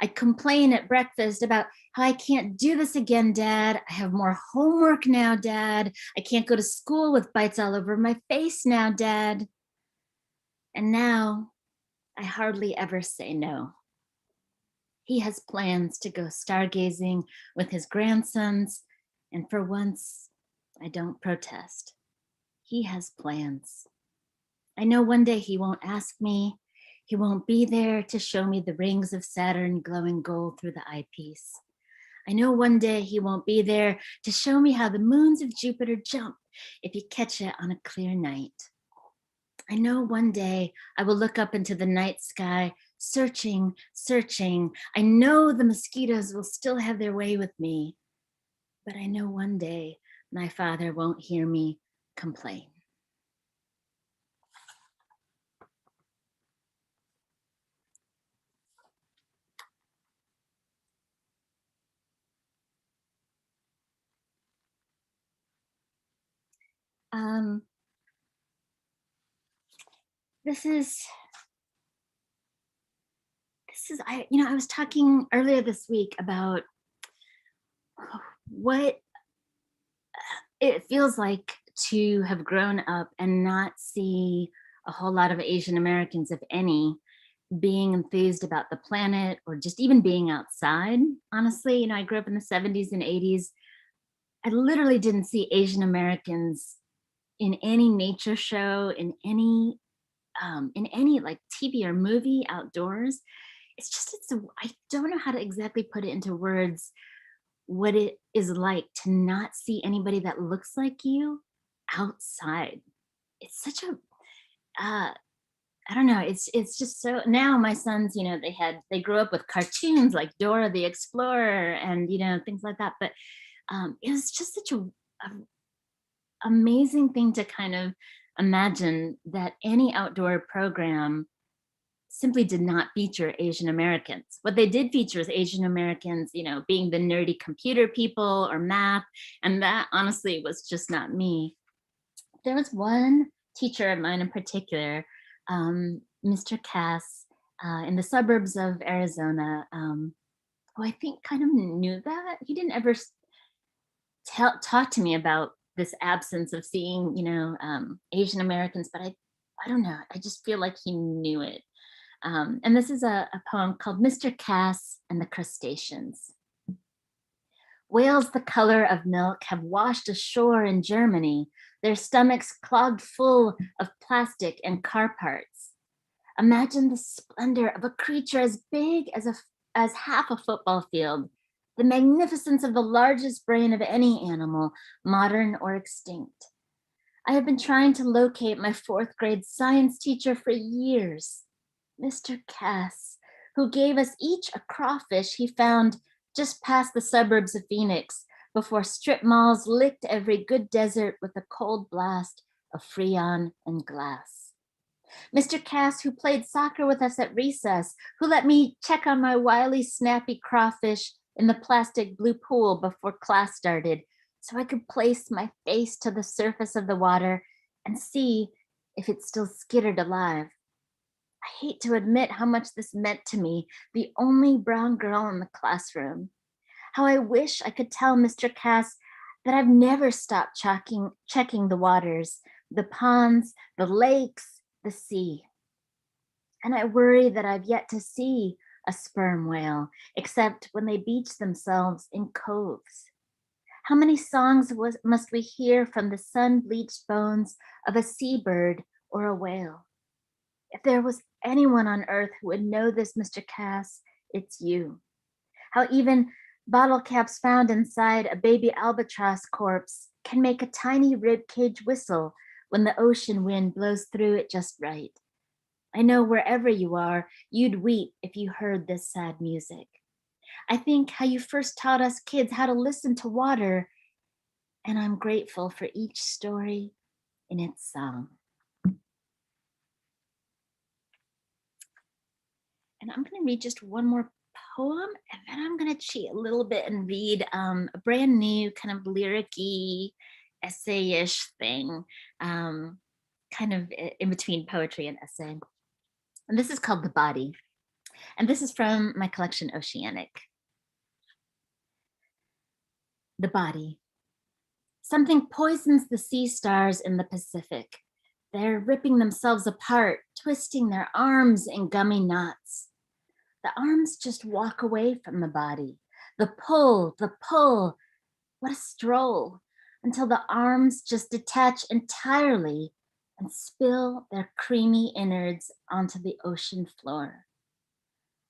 I'd complain at breakfast about how I can't do this again, Dad. I have more homework now, Dad. I can't go to school with bites all over my face now, Dad. And now I hardly ever say no. He has plans to go stargazing with his grandsons, and for once, I don't protest. He has plans. I know one day he won't ask me. He won't be there to show me the rings of Saturn glowing gold through the eyepiece. I know one day he won't be there to show me how the moons of Jupiter jump if you catch it on a clear night. I know one day I will look up into the night sky, searching, searching. I know the mosquitoes will still have their way with me, but I know one day my father won't hear me complain. This is I was talking earlier this week about what it feels like to have grown up and not see a whole lot of Asian Americans, if any, being enthused about the planet or just even being outside. Honestly, I grew up in the 70s and 80s. I literally didn't see Asian Americans in any nature show, in any like TV or movie outdoors. I don't know how to exactly put it into words what it is like to not see anybody that looks like you outside. It's such a I don't know. It's just so, now my sons, they grew up with cartoons like Dora the Explorer and things like that. But it was just such a amazing thing to kind of imagine that any outdoor program simply did not feature Asian Americans. What they did feature is Asian Americans, being the nerdy computer people or math, and that honestly was just not me. There was one teacher of mine in particular, Mr. Cass, in the suburbs of Arizona, who I think kind of knew that. He didn't ever talk to me about this absence of seeing, Asian Americans, but I don't know. I just feel like he knew it. And this is a poem called Mr. Cass and the Crustaceans. Whales the color of milk have washed ashore in Germany, their stomachs clogged full of plastic and car parts. Imagine the splendor of a creature as big as half a football field, the magnificence of the largest brain of any animal, modern or extinct. I have been trying to locate my 4th grade science teacher for years, Mr. Cass, who gave us each a crawfish he found just past the suburbs of Phoenix before strip malls licked every good desert with a cold blast of Freon and glass. Mr. Cass, who played soccer with us at recess, who let me check on my wily, snappy crawfish in the plastic blue pool before class started so I could place my face to the surface of the water and see if it still skittered alive. I hate to admit how much this meant to me, the only brown girl in the classroom. How I wish I could tell Mr. Cass that I've never stopped checking the waters, the ponds, the lakes, the sea. And I worry that I've yet to see a sperm whale, except when they beach themselves in coves. How many songs must we hear from the sun-bleached bones of a seabird or a whale? If there was anyone on earth who would know this, Mr. Cass, it's you. How even bottle caps found inside a baby albatross corpse can make a tiny ribcage whistle when the ocean wind blows through it just right. I know wherever you are, you'd weep if you heard this sad music. I think how you first taught us kids how to listen to water, and I'm grateful for each story in its song. And I'm going to read just one more poem, and then I'm going to cheat a little bit and read a brand new kind of lyric-y, essay-ish thing, kind of in between poetry and essay. And this is called The Body. And this is from my collection, Oceanic. The body. Something poisons the sea stars in the Pacific. They're ripping themselves apart, twisting their arms in gummy knots. The arms just walk away from the body. The pull, what a stroll, until the arms just detach entirely and spill their creamy innards onto the ocean floor.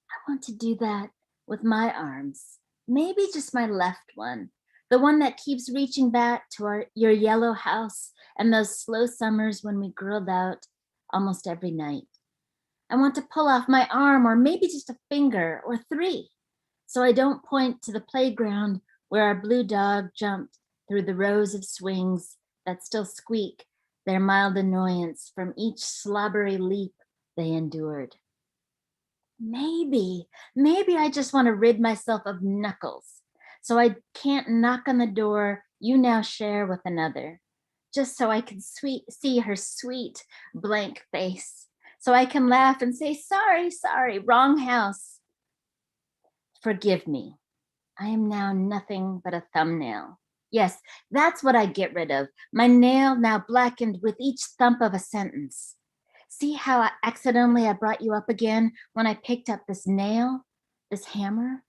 I want to do that with my arms, maybe just my left one, the one that keeps reaching back to your yellow house and those slow summers when we grilled out almost every night. I want to pull off my arm, or maybe just a finger or three, so I don't point to the playground where our blue dog jumped through the rows of swings that still squeak their mild annoyance from each slobbery leap they endured. Maybe I just want to rid myself of knuckles, so I can't knock on the door you now share with another, just so I can see her sweet blank face, so I can laugh and say, sorry, wrong house. Forgive me. I am now nothing but a thumbnail. Yes, that's what I get rid of. My nail now blackened with each thump of a sentence. See how accidentally I brought you up again when I picked up this nail, this hammer?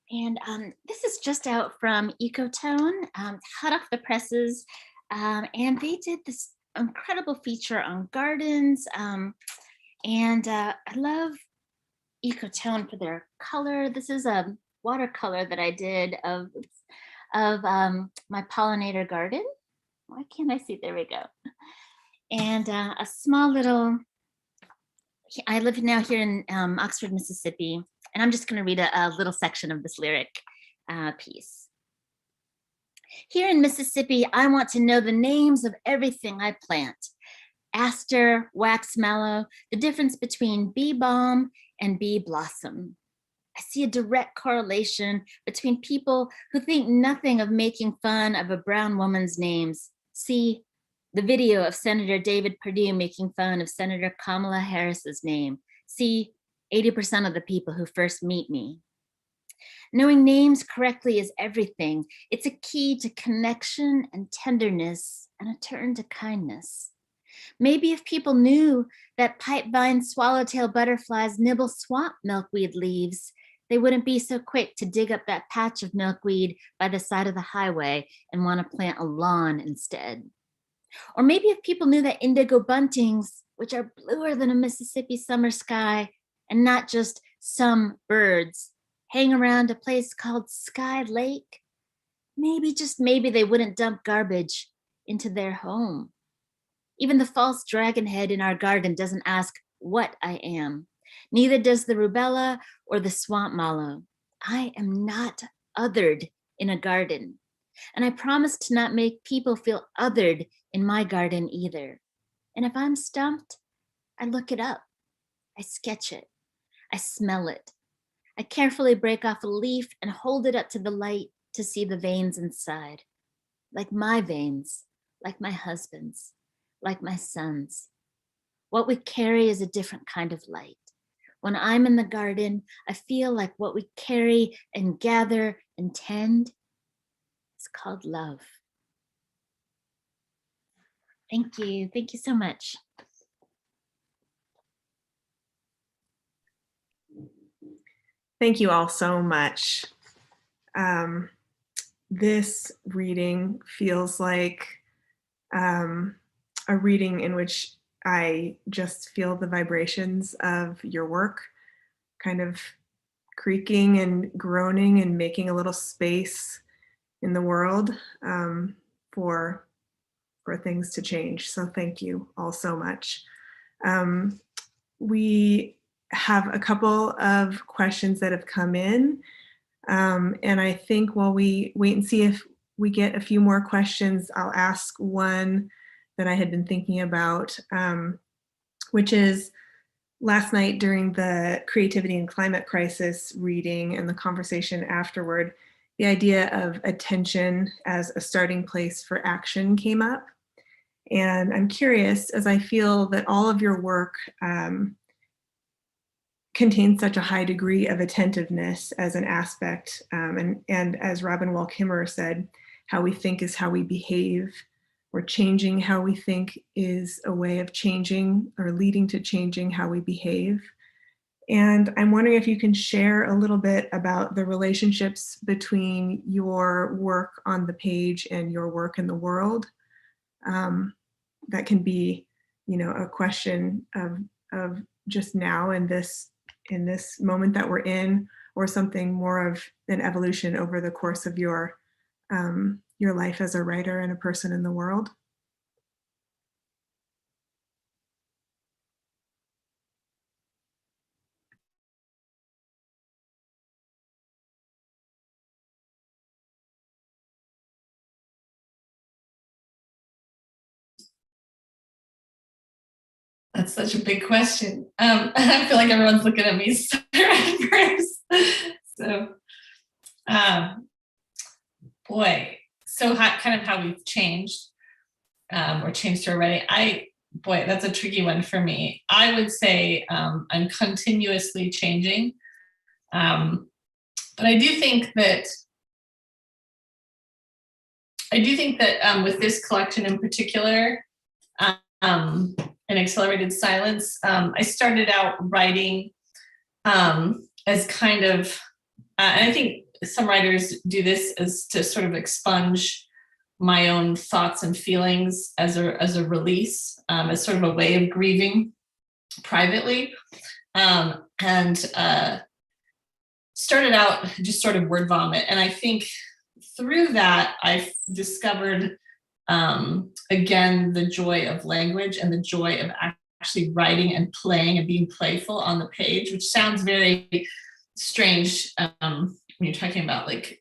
And this is just out from Ecotone, hot off the presses. And they did this incredible feature on gardens. I love Ecotone for their color. This is a watercolor that I did of my pollinator garden. Why can't I see? There we go. And a small little, I live now here in Oxford, Mississippi, and I'm just going to read a little section of this lyric piece. Here in Mississippi, I want to know the names of everything I plant. Aster, wax mallow, the difference between bee balm and bee blossom. I see a direct correlation between people who think nothing of making fun of a brown woman's names. See the video of Senator David Perdue making fun of Senator Kamala Harris's name. See 80% of the people who first meet me. Knowing names correctly is everything. It's a key to connection and tenderness and a turn to kindness. Maybe if people knew that pipevine swallowtail butterflies nibble swamp milkweed leaves, they wouldn't be so quick to dig up that patch of milkweed by the side of the highway and want to plant a lawn instead. Or maybe if people knew that indigo buntings, which are bluer than a Mississippi summer sky, and not just some birds, hang around a place called Sky Lake, maybe, just maybe, they wouldn't dump garbage into their home. Even the false dragon head in our garden doesn't ask what I am. Neither does the rubella or the swamp mallow. I am not othered in a garden. And I promise to not make people feel othered in my garden either. And if I'm stumped, I look it up. I sketch it. I smell it. I carefully break off a leaf and hold it up to the light to see the veins inside. Like my veins, like my husband's, like my son's. What we carry is a different kind of light. When I'm in the garden, I feel like what we carry and gather and tend is called love. Thank you. Thank you so much. Thank you all so much. This reading feels like a reading in which I just feel the vibrations of your work kind of creaking and groaning and making a little space in the world for things to change. So thank you all so much. We have a couple of questions that have come in. And I think while we wait and see if we get a few more questions, I'll ask one that I had been thinking about, which is last night during the Creativity and Climate Crisis reading and the conversation afterward, the idea of attention as a starting place for action came up. And I'm curious, as I feel that all of your work contains such a high degree of attentiveness as an aspect, and as Robin Wall Kimmerer said, how we think is how we behave, or changing how we think is a way of changing or leading to changing how we behave. And I'm wondering if you can share a little bit about the relationships between your work on the page and your work in the world. That can be, a question of just now in this moment that we're in, or something more of an evolution over the course of your life as a writer and a person in the world. That's such a big question. I feel like everyone's looking at me first. So, boy, so kind of how we've changed or changed to already. Boy, that's a tricky one for me. I would say I'm continuously changing. But I do think that with this collection in particular, in Accelerated Silence, I started out writing as kind of, and I think some writers do this as to sort of expunge my own thoughts and feelings as a release, as sort of a way of grieving privately, and started out just sort of word vomit. And I think through that, I've discovered again, the joy of language and the joy of actually writing and playing and being playful on the page, which sounds very strange when you're talking about like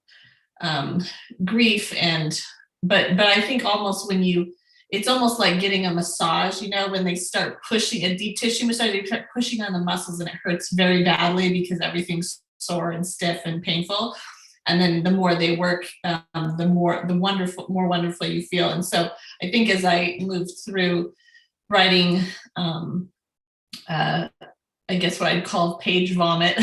grief but I think almost it's almost like getting a massage, when they start pushing a deep tissue massage, they start pushing on the muscles and it hurts very badly because everything's sore and stiff and painful. And then the more they work, the more wonderful you feel. And so I think as I moved through writing, I guess what I'd call page vomit,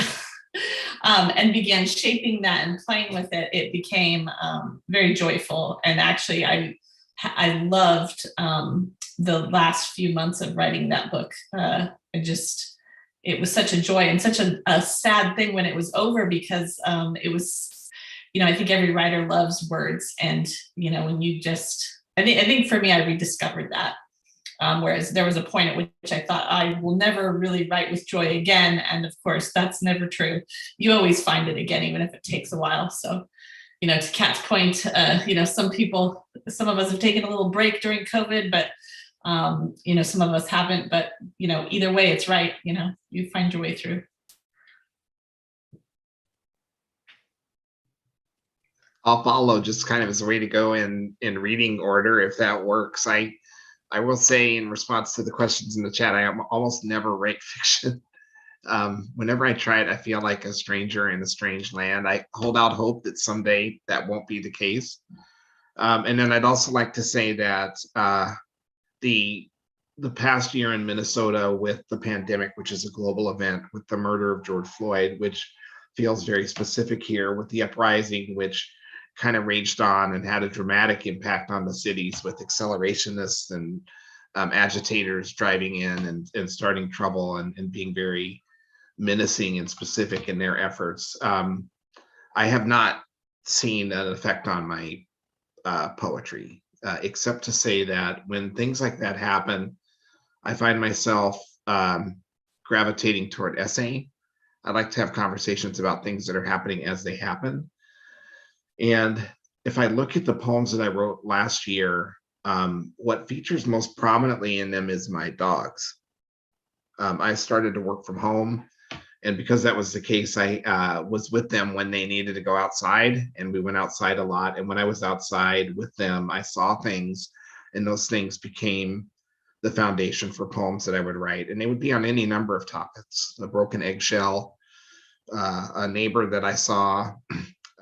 and began shaping that and playing with it, it became very joyful. And actually, I loved the last few months of writing that book. It was such a joy and such a sad thing when it was over, because it was, I think every writer loves words. And, when you I think for me, I rediscovered that. Whereas there was a point at which I thought I will never really write with joy again. And of course, that's never true. You always find it again, even if it takes a while. So, to Kat's point, some of us have taken a little break during COVID, but, some of us haven't. But, either way, it's right. You find your way through. I'll follow just kind of as a way to go in reading order, if that works. I will say, in response to the questions in the chat, I almost never write fiction. Whenever I try it, I feel like a stranger in a strange land. I hold out hope that someday that won't be the case. And then I'd also like to say that the past year in Minnesota with the pandemic, which is a global event, with the murder of George Floyd, which feels very specific here, with the uprising, which kind of raged on and had a dramatic impact on the cities, with accelerationists and agitators driving in and starting trouble and being very menacing and specific in their efforts. I have not seen an effect on my poetry, except to say that when things like that happen, I find myself gravitating toward essaying. I like to have conversations about things that are happening as they happen. And if I look at the poems that I wrote last year, what features most prominently in them is my dogs. I started to work from home, and because that was the case, I was with them when they needed to go outside, and we went outside a lot. And when I was outside with them, I saw things, and those things became the foundation for poems that I would write. And they would be on any number of topics: a broken eggshell, a neighbor that I saw,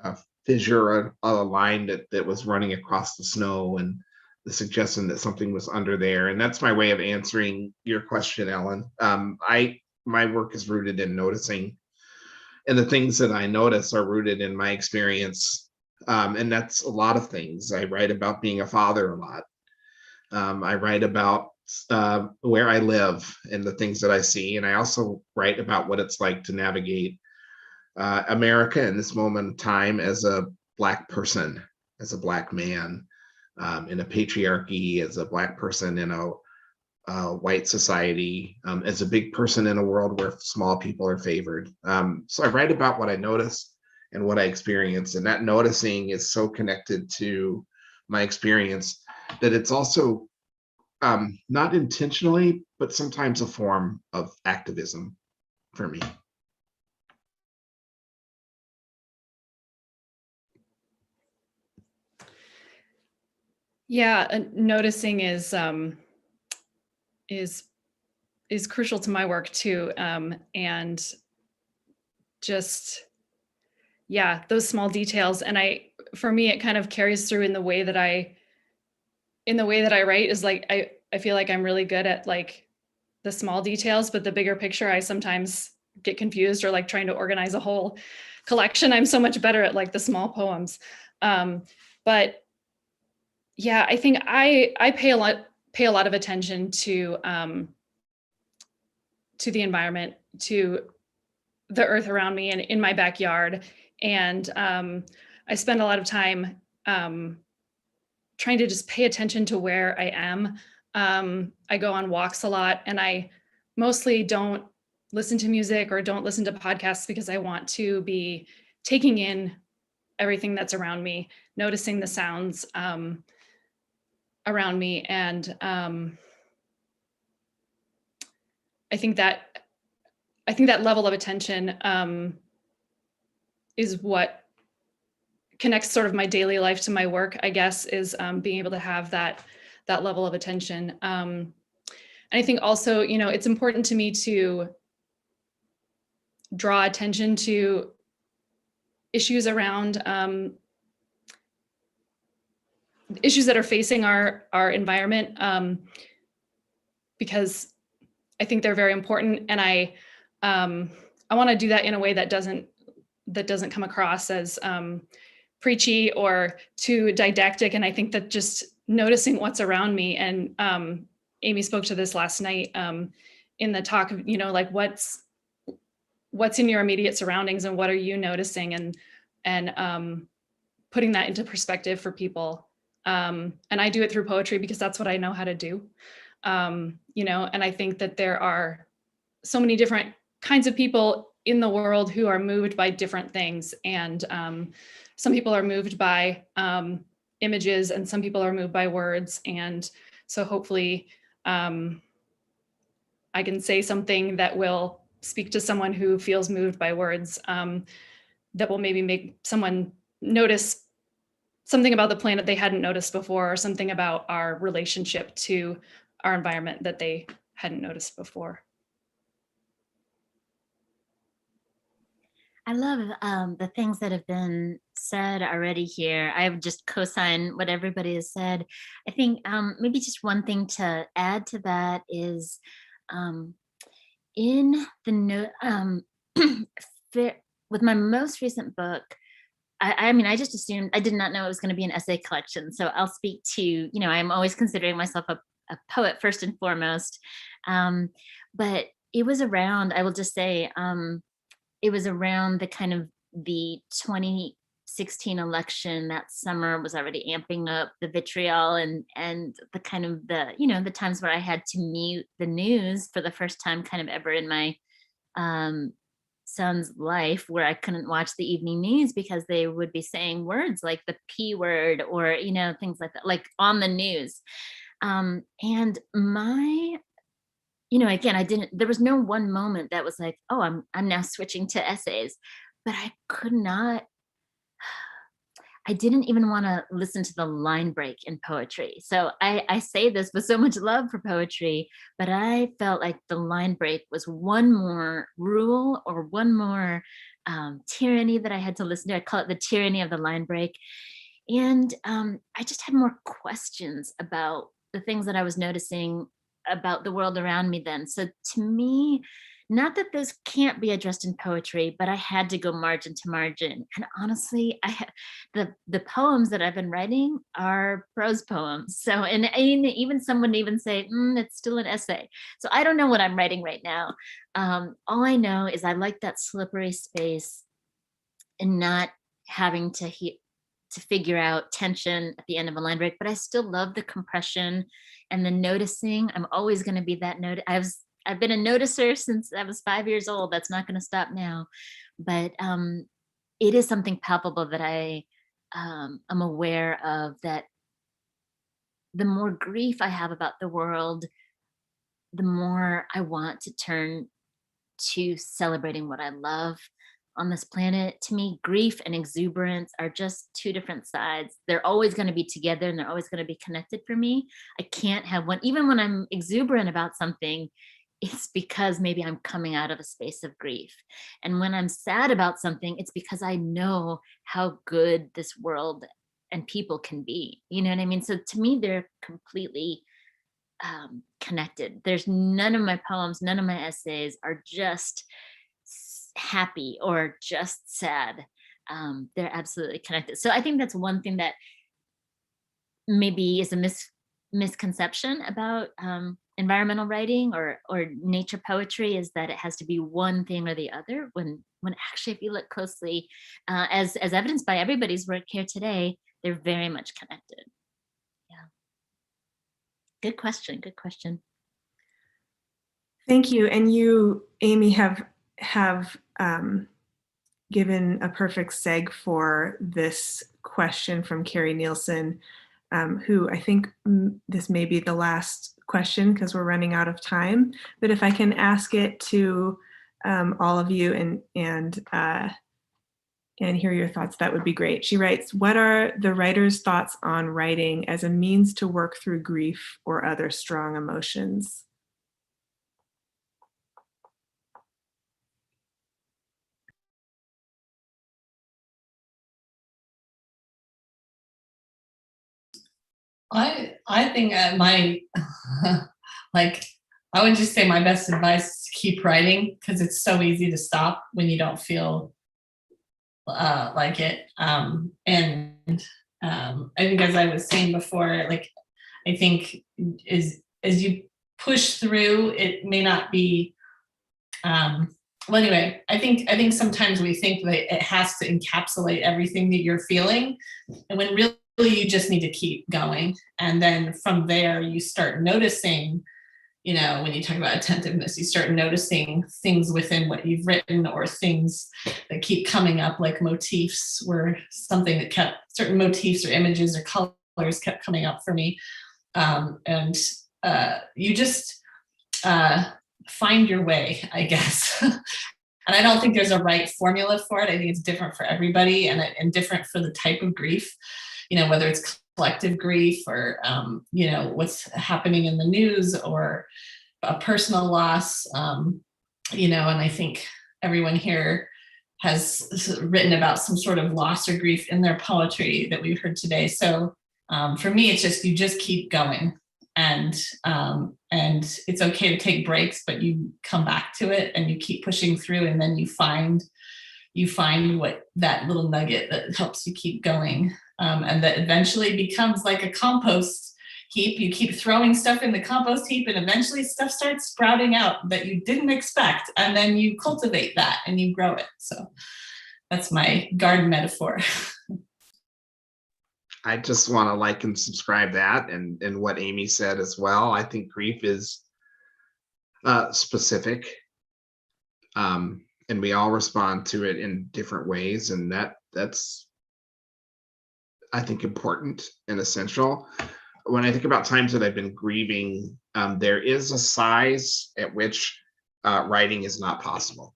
a fissure, a line that was running across the snow, and the suggestion that something was under there. And that's my way of answering your question, Ellen. My work is rooted in noticing, and the things that I notice are rooted in my experience. And that's a lot of things. I write about being a father a lot. I write about where I live and the things that I see. And I also write about what it's like to navigate America in this moment of time as a Black person, as a Black man, in a patriarchy, as a Black person in a white society, as a big person in a world where small people are favored. So I write about what I notice and what I experience, and that noticing is so connected to my experience that it's also not intentionally, but sometimes a form of activism for me. Yeah, noticing is crucial to my work too, and just, yeah, those small details. And for me, it kind of carries through in the way that I write. Is like I feel like I'm really good at like the small details, but the bigger picture, I sometimes get confused, or like trying to organize a whole collection. I'm so much better at like the small poems. But yeah, I think I pay a lot of attention to the environment, to the earth around me and in my backyard. And I spend a lot of time trying to just pay attention to where I am. I go on walks a lot, and I mostly don't listen to music or don't listen to podcasts, because I want to be taking in everything that's around me, noticing the sounds around me. And I think that level of attention is what connects sort of my daily life to my work, I guess, is being able to have that level of attention. And I think also, it's important to me to draw attention to issues around issues that are facing our environment, because I think they're very important. And I want to do that in a way that doesn't come across as preachy or too didactic. And I think that just noticing what's around me, and Aimee spoke to this last night in the talk, like what's in your immediate surroundings, and what are you noticing, and putting that into perspective for people. And I do it through poetry because that's what I know how to do. And I think that there are so many different kinds of people in the world who are moved by different things. And some people are moved by images, and some people are moved by words. And so hopefully I can say something that will speak to someone who feels moved by words, that will maybe make someone notice something about the planet they hadn't noticed before, or something about our relationship to our environment that they hadn't noticed before. I love the things that have been said already here. I would just co-sign what everybody has said. I think maybe just one thing to add to that is in the note, with my most recent book, I mean, I just assumed, I did not know it was going to be an essay collection. So I'll speak to, I'm always considering myself a poet first and foremost. But it was around, I will just say, it was around the kind of the 2016 election. That summer was already amping up the vitriol and the kind of the times where I had to mute the news for the first time kind of ever in my son's life where I couldn't watch the evening news because they would be saying words like the P word or, you know, things like that, like on the news. And my, you know, again, there was no one moment that was like, oh, I'm now switching to essays, but I didn't even want to listen to the line break in poetry. So I say this with so much love for poetry, but I felt like the line break was one more rule or one more tyranny that I had to listen to. I call it the tyranny of the line break. And I just had more questions about the things that I was noticing about the world around me then. So to me, not that those can't be addressed in poetry, but I had to go margin to margin. And honestly, the poems that I've been writing are prose poems. So, and even some would even say, it's still an essay. So I don't know what I'm writing right now. All I know is I like that slippery space and not having to figure out tension at the end of a line break, but I still love the compression and the noticing. I'm always going to be that I've been a noticer since I was 5 years old. That's not going to stop now, but it is something palpable that I am aware of, that the more grief I have about the world, the more I want to turn to celebrating what I love on this planet. To me, grief and exuberance are just two different sides. They're always going to be together and they're always going to be connected for me. I can't have one. Even when I'm exuberant about something, it's because maybe I'm coming out of a space of grief. And when I'm sad about something, it's because I know how good this world and people can be. You know what I mean? So to me, they're completely connected. There's none of my poems, none of my essays are just happy or just sad. They're absolutely connected. So I think that's one thing that maybe is a misconception about environmental writing or nature poetry, is that it has to be one thing or the other, when actually, if you look closely, as evidenced by everybody's work here today, they're very much connected. Yeah. Good question. Thank you. And you, Aimee, have given a perfect seg for this question from Carrie Nielsen, who I think this may be the last question because we're running out of time. But if I can ask it to all of you and hear your thoughts, that would be great. She writes, what are the writer's thoughts on writing as a means to work through grief or other strong emotions? I think my like, I would just say my best advice is to keep writing, because it's so easy to stop when you don't feel like it. And I think, as I was saying before, like, I think as you push through, it may not be. Well, anyway, I think sometimes we think that it has to encapsulate everything that you're feeling, and when really you just need to keep going. And then from there, you start noticing, you know, when you talk about attentiveness, you start noticing things within what you've written, or things that keep coming up, like motifs, where something that kept, certain motifs or images or colors kept coming up for me. And you just find your way, I guess. And I don't think there's a right formula for it. I think it's different for everybody, and different for the type of grief, you know, whether it's collective grief or, you know, what's happening in the news, or a personal loss, you know, and I think everyone here has written about some sort of loss or grief in their poetry that we've heard today. So for me, it's just, you just keep going, and it's okay to take breaks, but you come back to it and you keep pushing through, and then you find what that little nugget that helps you keep going, and that eventually becomes like a compost heap. You keep throwing stuff in the compost heap, and eventually stuff starts sprouting out that you didn't expect, and then you cultivate that and you grow it. So that's my garden metaphor. I just want to like and subscribe that, and what Aimee said as well. I think grief is specific, and and we all respond to it in different ways, and that's I think important and essential. When I think about times that I've been grieving, there is a size at which writing is not possible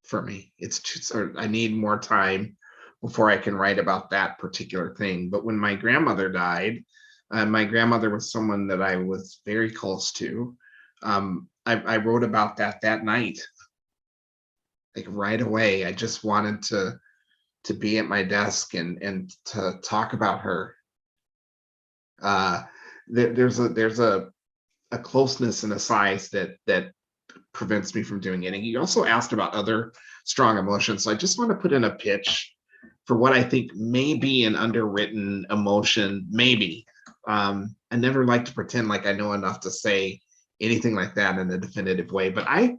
for me. It's just, I need more time before I can write about that particular thing. But when my grandmother died, my grandmother was someone that I was very close to. I wrote about that night, like right away. I just wanted to be at my desk and to talk about her. There's a closeness and a size that prevents me from doing it. And you also asked about other strong emotions. So I just want to put in a pitch for what I think may be an underwritten emotion, maybe. I never like to pretend like I know enough to say anything like that in a definitive way, but I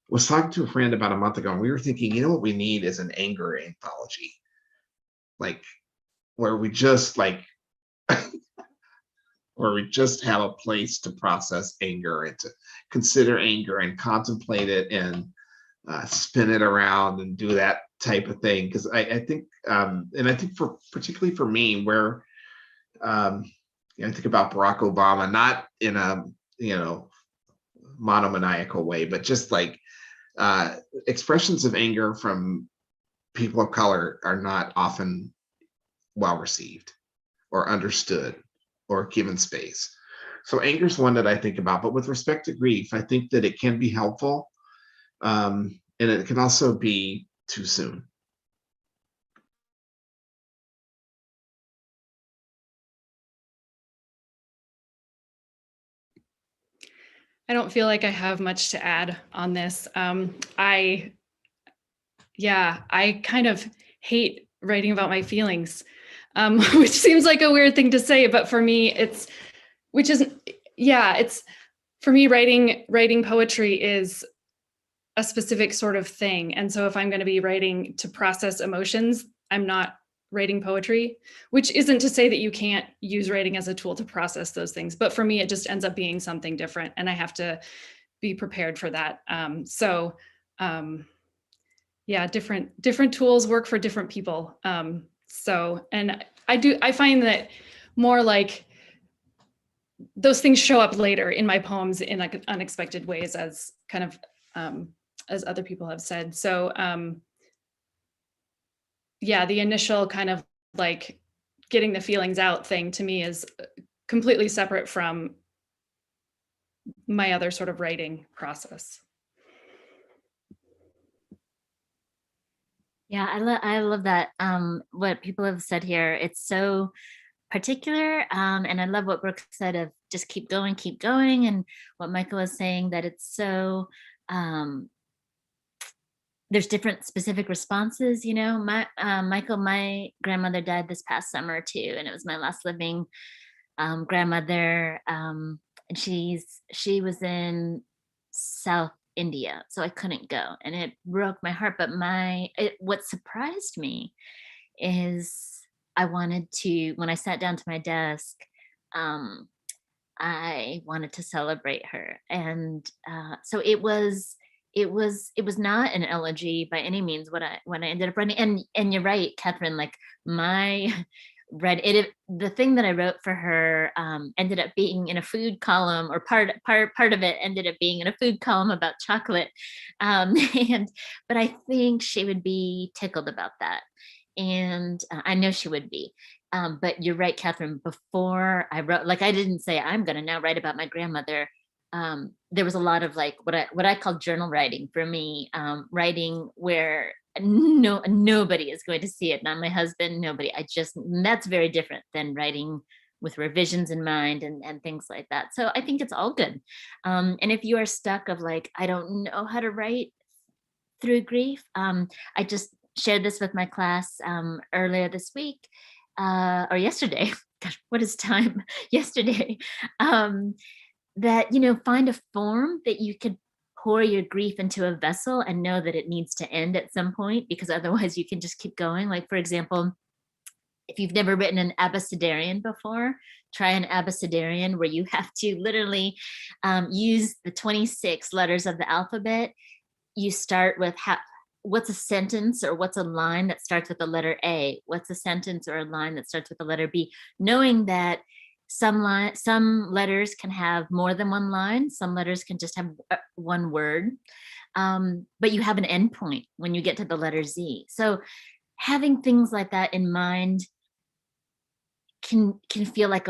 was talking to a friend about a month ago, and we were thinking, you know what we need is an anger anthology, like where we just like where we just have a place to process anger and to consider anger and contemplate it and spin it around and do that type of thing. Because I think, and I think for particularly for me, where I think about Barack Obama, not in a monomaniacal way, but just like expressions of anger from people of color are not often well received or understood or given space. So anger is one that I think about. But with respect to grief, I think that it can be helpful, and it can also be too soon. I don't feel like I have much to add on this. I kind of hate writing about my feelings, which seems like a weird thing to say, but for me, it's for me, writing poetry is a specific sort of thing. And so if I'm going to be writing to process emotions, I'm not writing poetry, which isn't to say that you can't use writing as a tool to process those things. But for me, it just ends up being something different, and I have to be prepared for that. Different tools work for different people. And I find that more like those things show up later in my poems in like unexpected ways, as kind of as other people have said. So the initial kind of like getting the feelings out thing to me is completely separate from my other sort of writing process. Yeah, I love that. What people have said here, it's so particular. And I love what Brooke said of just keep going, and what Michael was saying, that it's so there's different specific responses. Michael, my grandmother died this past summer too, and it was my last living grandmother. And she was in South India, so I couldn't go, and it broke my heart. But what surprised me is I wanted to, when I sat down to my desk, I wanted to celebrate her, and so it was not an elegy by any means what I ended up writing. And you're right, Kathryn, like the thing that I wrote for her ended up being in a food column, or part of it ended up being in a food column about chocolate. But I think she would be tickled about that. And I know she would be. But you're right, Kathryn, before I wrote, like I didn't say I'm going to now write about my grandmother. There was a lot of like what I call journal writing for me, writing where nobody is going to see it, not my husband, nobody. That's very different than writing with revisions in mind and things like that. So I think it's all good. And if you are stuck of like, I don't know how to write through grief, I just shared this with my class earlier this week, or yesterday. Gosh, what is time? Yesterday. That, find a form that you could pour your grief into a vessel and know that it needs to end at some point, because otherwise you can just keep going. Like, for example, if you've never written an abecedarian before, try an abecedarian where you have to literally use the 26 letters of the alphabet you start with what's a sentence or what's a line that starts with the letter A? What's a sentence or a line that starts with the letter B? Knowing that some letters can have more than one line, some letters can just have one word, but you have an endpoint when you get to the letter Z. So having things like that in mind can feel like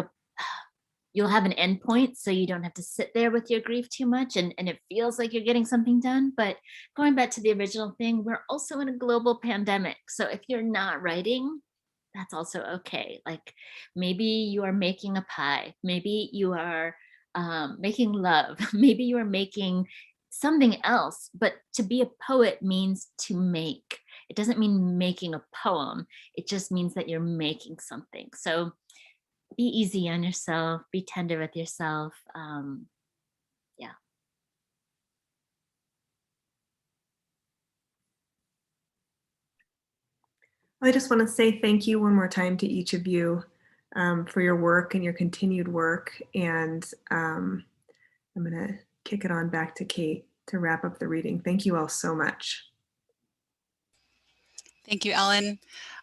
you'll have an endpoint, so you don't have to sit there with your grief too much, and it feels like you're getting something done. But going back to the original thing, we're also in a global pandemic. So if you're not writing, that's also okay. Like maybe you are making a pie, maybe you are making love, maybe you are making something else. But to be a poet means to make. It doesn't mean making a poem. It just means that you're making something. So be easy on yourself, be tender with yourself. Yeah. I just want to say thank you one more time to each of you for your work and your continued work. And I'm going to kick it on back to Kate to wrap up the reading. Thank you all so much. Thank you, Ellen.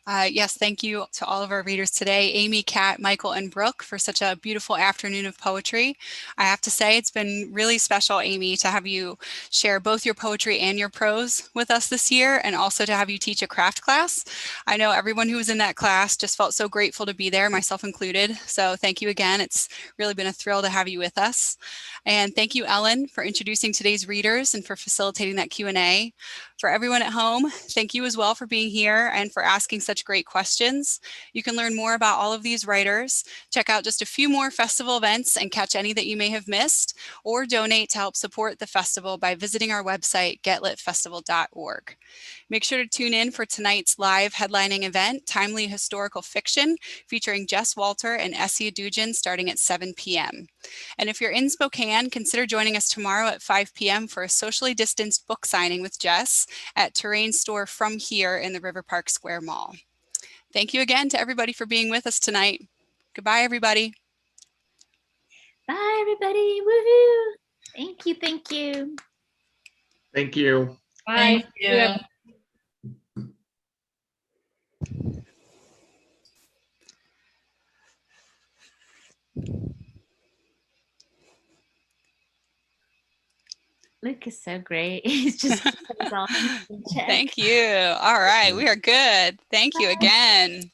Yes, thank you to all of our readers today, Aimee, Kat, Michael, and Brooke, for such a beautiful afternoon of poetry. I have to say it's been really special, Aimee, to have you share both your poetry and your prose with us this year, and also to have you teach a craft class. I know everyone who was in that class just felt so grateful to be there, myself included. So thank you again. It's really been a thrill to have you with us. And thank you, Ellen, for introducing today's readers and for facilitating that Q&A. For everyone at home, thank you as well for being here and for asking such great questions. You can learn more about all of these writers, check out just a few more festival events and catch any that you may have missed, or donate to help support the festival by visiting our website, getlitfestival.org. Make sure to tune in for tonight's live headlining event, Timely Historical Fiction, featuring Jess Walter and Essie Dujan, starting at 7 p.m. And if you're in Spokane, consider joining us tomorrow at 5 p.m. for a socially distanced book signing with Jess at Terrain Store From Here in the River Park Square Mall. Thank you again to everybody for being with us tonight. Goodbye, everybody. Bye, everybody. Woohoo. Thank you. Thank you. Thank you. Bye. Thank you. Luke is so great. He's just keeping us all in check. Thank you. All right, we are good. Thank you again.